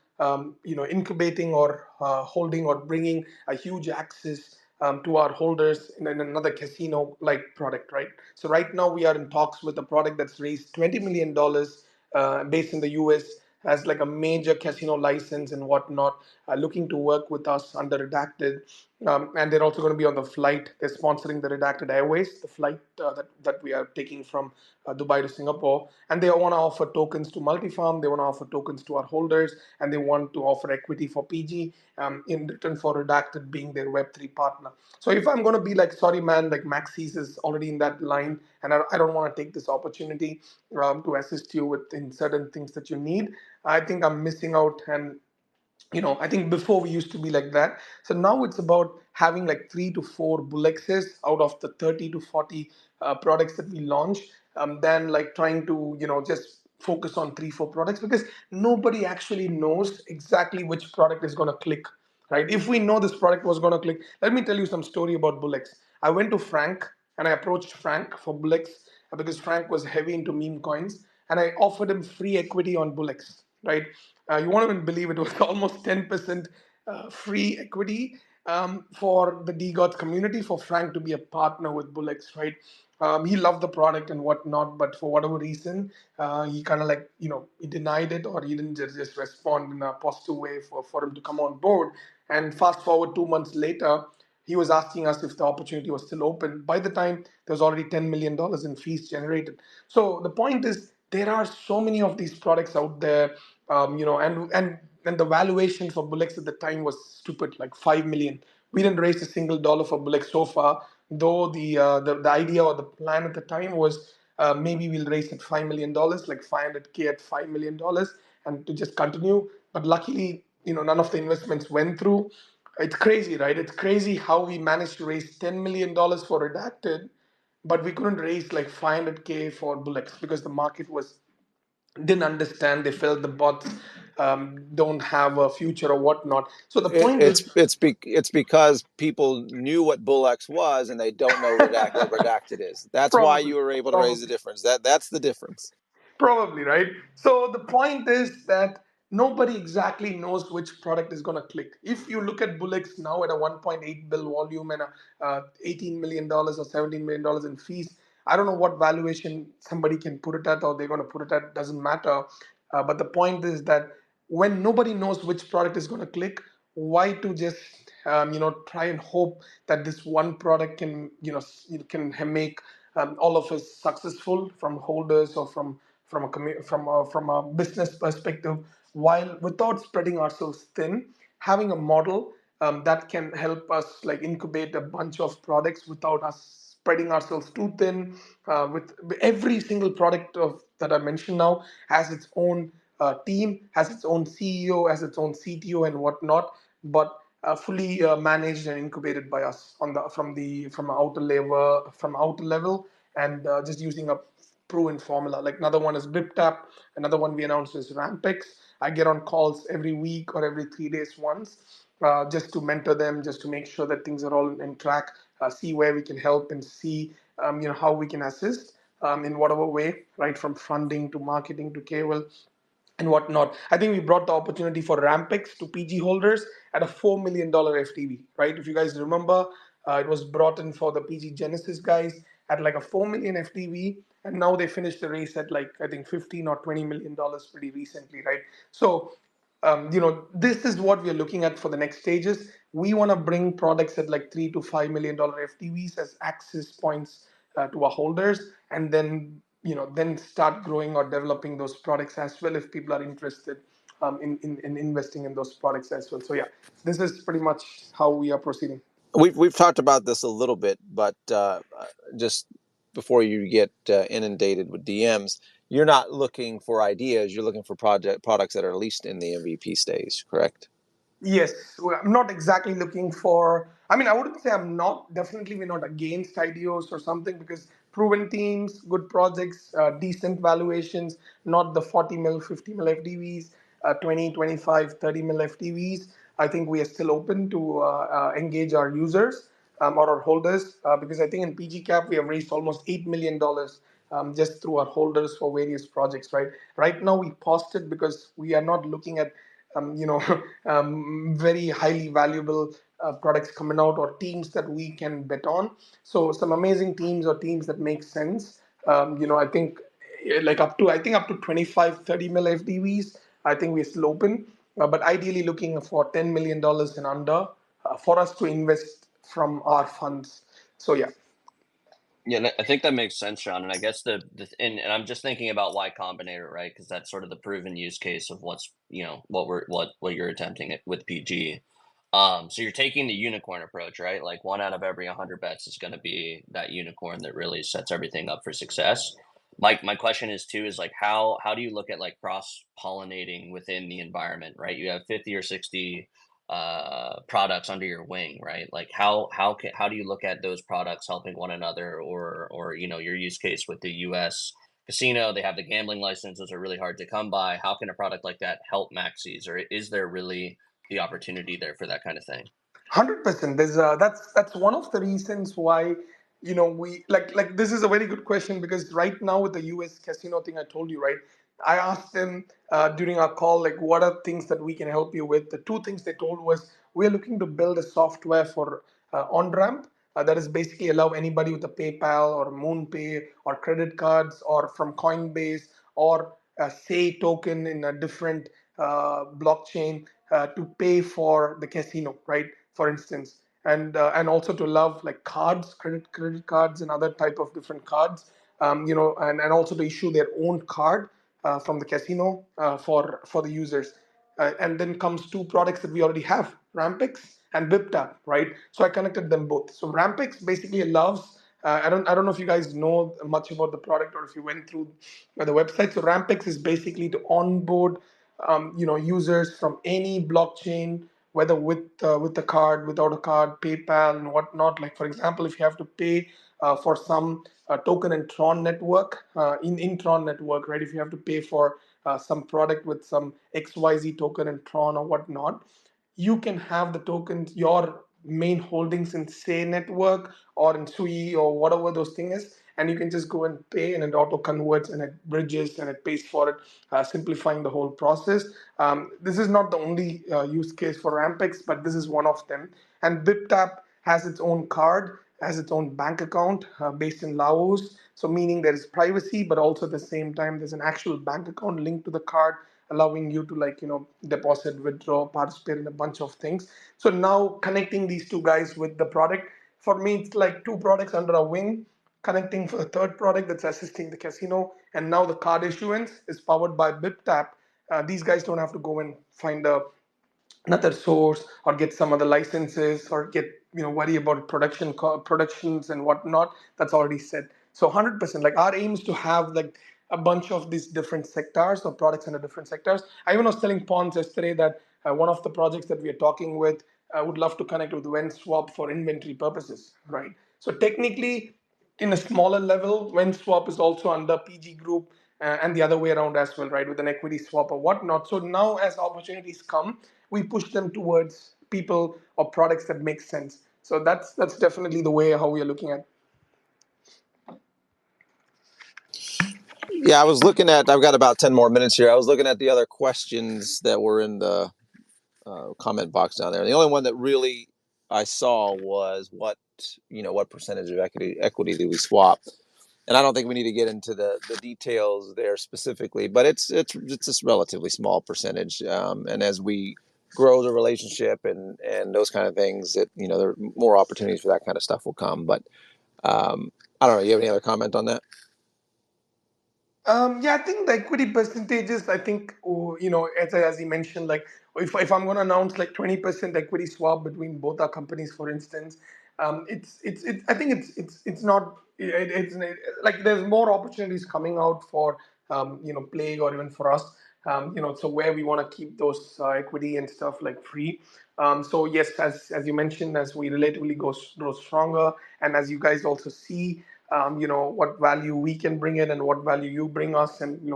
incubating or holding or bringing a huge access to our holders in another casino like product, right? So right now we are in talks with a product that's raised $20 million, based in the US, has like a major casino license and whatnot, looking to work with us under Redacted. And they're also going to be on the flight. They're sponsoring the Redacted Airways, the flight that we are taking from Dubai to Singapore. And they want to offer tokens to Multifarm. They want to offer tokens to our holders. And they want to offer equity for PG in return for Redacted being their Web3 partner. So if I'm going to be like, sorry, man, like Maxis is already in that line, and I don't want to take this opportunity to assist you with in certain things that you need, I think I'm missing out. And I think before we used to be like that. So now it's about having like 3 to 4 bullexes out of the 30 to 40 products that we launch, then like trying to, just focus on 3, 4 products, because nobody actually knows exactly which product is going to click, right? If we know this product was going to click, let me tell you some story about Bullex. I went to Frank and I approached Frank for Bullex because Frank was heavy into meme coins, and I offered him free equity on Bullex, right? You won't even believe it was almost 10% free equity for the DGOTS community for Frank to be a partner with Bullex, right? He loved the product and whatnot, but for whatever reason, he kind of like, he denied it, or he didn't just respond in a positive way for him to come on board. And fast forward 2 months later, he was asking us if the opportunity was still open. By the time, there was already $10 million in fees generated. So the point is, there are so many of these products out there, and the valuation for Bullets at the time was stupid, like 5 million. We didn't raise a single dollar for Bullets so far, though the idea or the plan at the time was, maybe we'll raise at $5 million, like 500K at $5 million, and to just continue. But luckily, none of the investments went through. It's crazy, right? It's crazy how we managed to raise $10 million for Redacted, but we couldn't raise like 500K for Bullets because the market was didn't understand. They felt the bots don't have a future or whatnot. So the point is, It's because people knew what BullX was and they don't know what Redacted is. That's why probably, you were able to raise the probably. difference. That's the difference. Probably, right? So the point is that nobody exactly knows which product is going to click. If you look at Bullets now at a 1.8 bill volume and $18 million or $17 million in fees, I don't know what valuation somebody can put it at or they're going to put it at, doesn't matter. But the point is that when nobody knows which product is going to click, why to just try and hope that this one product can make all of us successful, from holders or from a business perspective, while without spreading ourselves thin, having a model that can help us like incubate a bunch of products without us spreading ourselves too thin. With every single product that I mentioned now has its own team, has its own CEO, has its own CTO and whatnot, but fully managed and incubated by us on the from outer level, and just using a proven formula. Like another one is BipTap, another one we announced is Rampex. I get on calls every week or every 3 days once, just to mentor them, just to make sure that things are all in track, see where we can help, and see how we can assist in whatever way, right from funding to marketing to KOL and whatnot. I think we brought the opportunity for Rampex to PG holders at a $4 million FTV, right? If you guys remember, it was brought in for the PG Genesis guys at like a 4 million FTV, and now they finished the race at like, I think, 15 or $20 million pretty recently, right? So, this is what we're looking at for the next stages. We want to bring products at like $3 to $5 million FTVs as access points to our holders, and then start growing or developing those products as well if people are interested in investing in those products as well. So yeah, this is pretty much how we are proceeding. We've talked about this a little bit, but just before you get inundated with DMs, you're not looking for ideas. You're looking for products that are at least in the MVP stage, correct? Yes, well, I'm not exactly looking for. I mean, I wouldn't say I'm not. Definitely, we're not against IDOs or something, because proven teams, good projects, decent valuations, not the 40 mil, 50 mil FDVs, 20, 25, 30 mil FDVs. I think we are still open to engage our users or our holders, because I think in PG Cap we have raised almost $8 million just through our holders for various projects. Right now we paused it because we are not looking at very highly valuable products coming out or teams that we can bet on. So some amazing teams or teams that make sense. I think like up to 25, 30 mil FDVs. I think we're still open, but ideally looking for $10 million and under for us to invest from our funds. So yeah. Yeah, I think that makes sense, Sean. And I guess and I'm just thinking about Y Combinator, right? Because that's sort of the proven use case of what's what you're attempting with PG. So you're taking the unicorn approach, right? Like 1 out of every 100 bets is going to be that unicorn that really sets everything up for success. My question is too is like how do you look at like cross pollinating within the environment, right? You have 50 or 60 products under your wing, right? Like how do you look at those products helping one another, or your use case with the U.S. casino, they have the gambling licenses are really hard to come by. How can a product like that help Maxis, or is there really the opportunity there for that kind of thing? 100%. That's one of the reasons why we like this is a very good question, because right now with the US casino thing I told you, right, I asked them during our call, like, what are things that we can help you with. The two things they told was, we're looking to build a software for on ramp that is basically allow anybody with a PayPal or MoonPay or credit cards or from Coinbase or a Say token in a different blockchain to pay for the casino, right? For instance, and also to love like cards, credit cards, and other type of different cards, and also to issue their own card from the casino for the users. And then comes two products that we already have, Rampix and BipTap, right? So I connected them both. So Rampix basically allows, I don't know if you guys know much about the product or if you went through the website. So Rampix is basically to onboard users from any blockchain, whether with a card, without a card, PayPal and whatnot. Like for example, if you have to pay for some token in Tron network, in Tron network, right? If you have to pay for some product with some XYZ token in Tron or whatnot, you can have the tokens, your main holdings in Say network or in Sui or whatever those thing is, and you can just go and pay, and it auto converts and it bridges and it pays for it, simplifying the whole process. This is not the only use case for Rampix, but this is one of them. And BipTap has its own card, has its own bank account based in Laos. So meaning there is privacy, but also at the same time there's an actual bank account linked to the card, allowing you to deposit, withdraw, participate in a bunch of things. So now connecting these two guys with the product, for me it's like two products under a wing, connecting for the third product that's assisting the casino, and now the card issuance is powered by BipTap. These guys don't have to go and find another source or get some other licenses or get worry about productions and whatnot. That's already said. So 100%, like our aim is to have like a bunch of these different sectors or products in the different sectors. I even was telling Pons yesterday that one of the projects that we are talking with would love to connect with WenSwap for inventory purposes, right? So technically, in a smaller level, WenSwap is also under PG Group, and the other way around as well, right, with an equity swap or whatnot. So now, as opportunities come, we push them towards people or products that make sense. So that's definitely the way how we are looking at. Yeah, I was looking at. I've got about 10 more minutes here. I was looking at the other questions that were in the comment box down there. The only one that really I saw was what percentage of equity do we swap? And I don't think we need to get into the details there specifically, but it's a relatively small percentage. And as we grow the relationship and those kind of things, that there are more opportunities for that kind of stuff will come. But I don't know. You have any other comment on that? Yeah, I think the equity percentages, I think, as you mentioned, like if I'm going to announce like 20% equity swap between both our companies, for instance, I think it's not, like there's more opportunities coming out for, Plague or even for us, so where we want to keep those equity and stuff like free. So yes, as you mentioned, as we relatively grow stronger, and as you guys also see, what value we can bring in and what value you bring us, and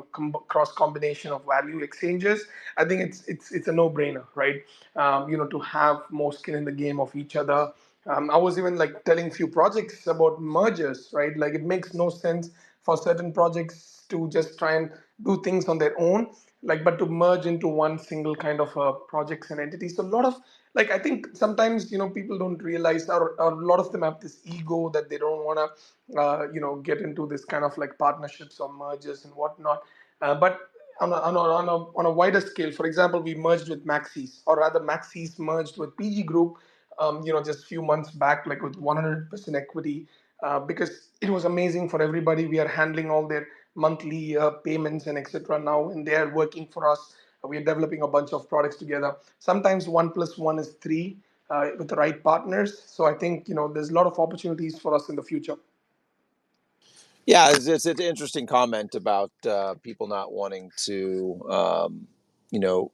cross combination of value exchanges. I think it's a no brainer, right? To have more skin in the game of each other. I was even like telling few projects about mergers, right? Like it makes no sense for certain projects to just try and do things on their own, like but to merge into one single kind of projects and entities. So a lot of, like, I think sometimes people don't realize, or a lot of them have this ego that they don't want to get into this kind of like partnerships or mergers and whatnot. But on a wider scale, for example, we merged with Maxis, or rather Maxis merged with PG Group, just a few months back, like with 100% equity, because it was amazing for everybody. We are handling all their monthly payments and etc. now, and they are working for us. We are developing a bunch of products together. Sometimes 1+1 is 3 with the right partners. So I think there's a lot of opportunities for us in the future. Yeah, it's an interesting comment about people not wanting to,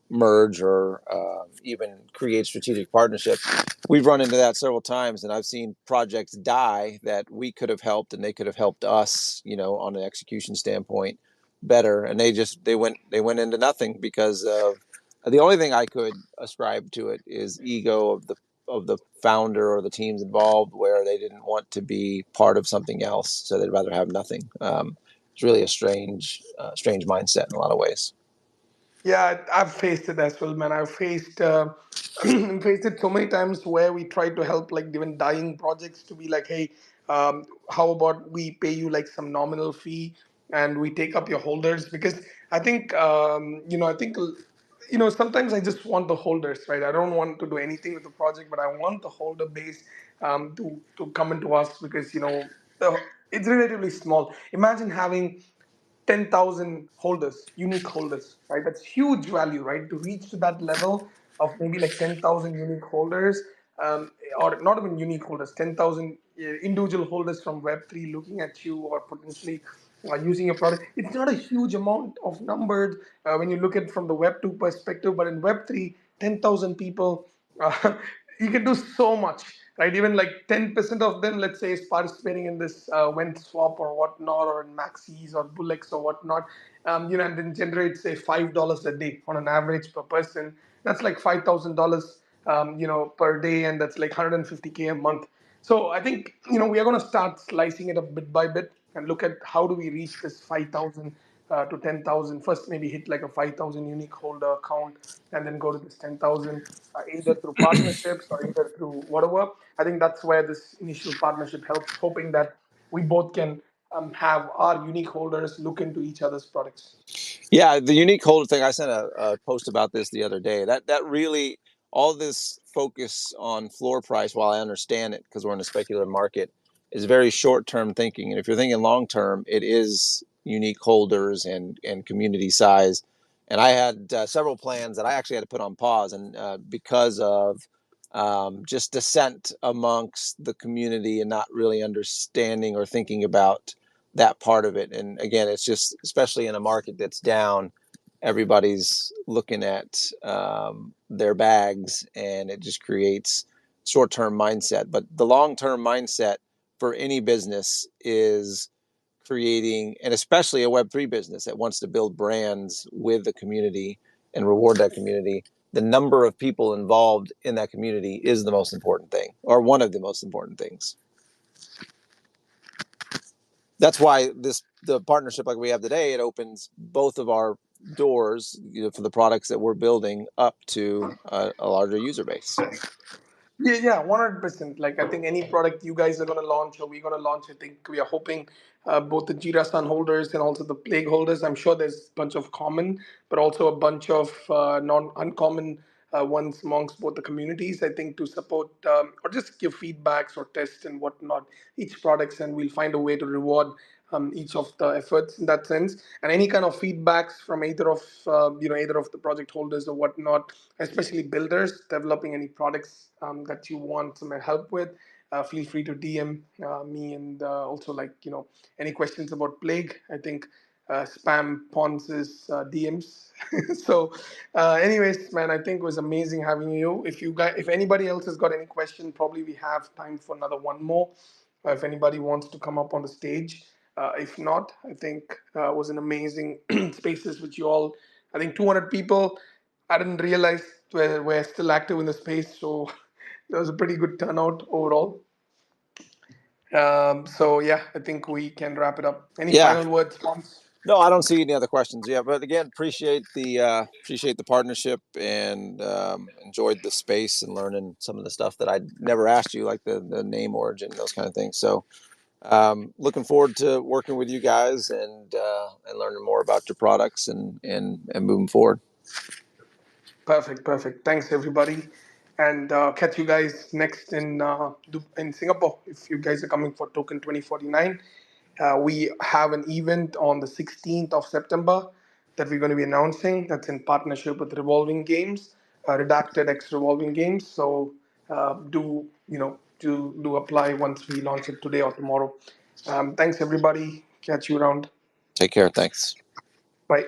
merge or even create strategic partnerships. We've run into that several times, and I've seen projects die that we could have helped, and they could have helped us, on an execution standpoint, better, and they went into nothing because of the only thing I could ascribe to it is ego of the founder or the teams involved, where they didn't want to be part of something else, so they'd rather have nothing. It's really a strange mindset in a lot of ways. Yeah, I've faced it as well, man. I've faced faced it so many times where we try to help like even dying projects to be like, hey, how about we pay you like some nominal fee and we take up your holders? Because I think sometimes I just want the holders, right? I don't want to do anything with the project, but I want the holder base to come into us, because it's relatively small. Imagine having 10,000 holders, unique holders, right? That's huge value, right? To reach to that level of maybe like 10,000 unique holders, or not even unique holders, 10,000 individual holders from Web3 looking at you or potentially using your product. It's not a huge amount of numbers when you look at it from the Web2 perspective, but in Web3, 10,000 people, uh, you can do so much, right? Even like 10% of them, let's say, is participating in this Went Swap or whatnot, or in Maxis or Bullix or whatnot, and then generate say $5 a day on an average per person. That's like $5,000, per day, and that's like 150K a month. So I think we are going to start slicing it up bit by bit and look at how do we reach this 5,000 to 10,000. First, maybe hit like a 5,000 unique holder count, and then go to this 10,000, either through partnerships or either through whatever. I think that's where this initial partnership helps, hoping that we both can have our unique holders look into each other's products. Yeah, the unique holder thing. I sent a post about this the other day. That really, all this focus on floor price, while I understand it because we're in a speculative market, is very short term thinking. And if you're thinking long term, it is unique holders and community size. And I had several plans that I actually had to put on pause, and because of just dissent amongst the community and not really understanding or thinking about that part of it. And again, it's just, especially in a market that's down, everybody's looking at their bags, and it just creates short-term mindset. But the long-term mindset for any business is creating, and especially a Web3 business that wants to build brands with the community and reward that community. The number of people involved in that community is the most important thing, or one of the most important things. That's why the partnership like we have today, it opens both of our doors, for the products that we're building up to a larger user base. Yeah, 100%. Like, I think any product you guys are going to launch or we're going to launch, I think we are hoping both the Jira Sun holders and also the Plague holders. I'm sure there's a bunch of common, but also a bunch of uncommon ones amongst both the communities. I think to support or just give feedbacks or tests and whatnot each products, and we'll find a way to reward each of the efforts in that sense. And any kind of feedbacks from either of the project holders or whatnot, especially builders developing any products that you want some help with, feel free to DM me, and also any questions about Plague. I think spam Ponce's DMs. So, anyways, man, I think it was amazing having you. If anybody else has got any question, probably we have time for another one more. If anybody wants to come up on the stage. If not, I think it was an amazing spaces with you all. I think 200 people. I didn't realize we're still active in the space, so that was a pretty good turnout overall. So yeah, I think we can wrap it up. Any final words, Ponce? No, I don't see any other questions. Yeah, but again, appreciate the partnership, and enjoyed the space and learning some of the stuff that I never asked you, like the name origin, those kind of things. So, looking forward to working with you guys and learning more about your products and moving forward. Perfect. Thanks everybody, and catch you guys next in Singapore. If you guys are coming for Token 2049. We have an event on the 16th of September that we're going to be announcing. That's in partnership with Revolving Games, Redacted X Revolving Games. So do apply once we launch it today or tomorrow. Thanks everybody. Catch you around. Take care. Thanks. Bye.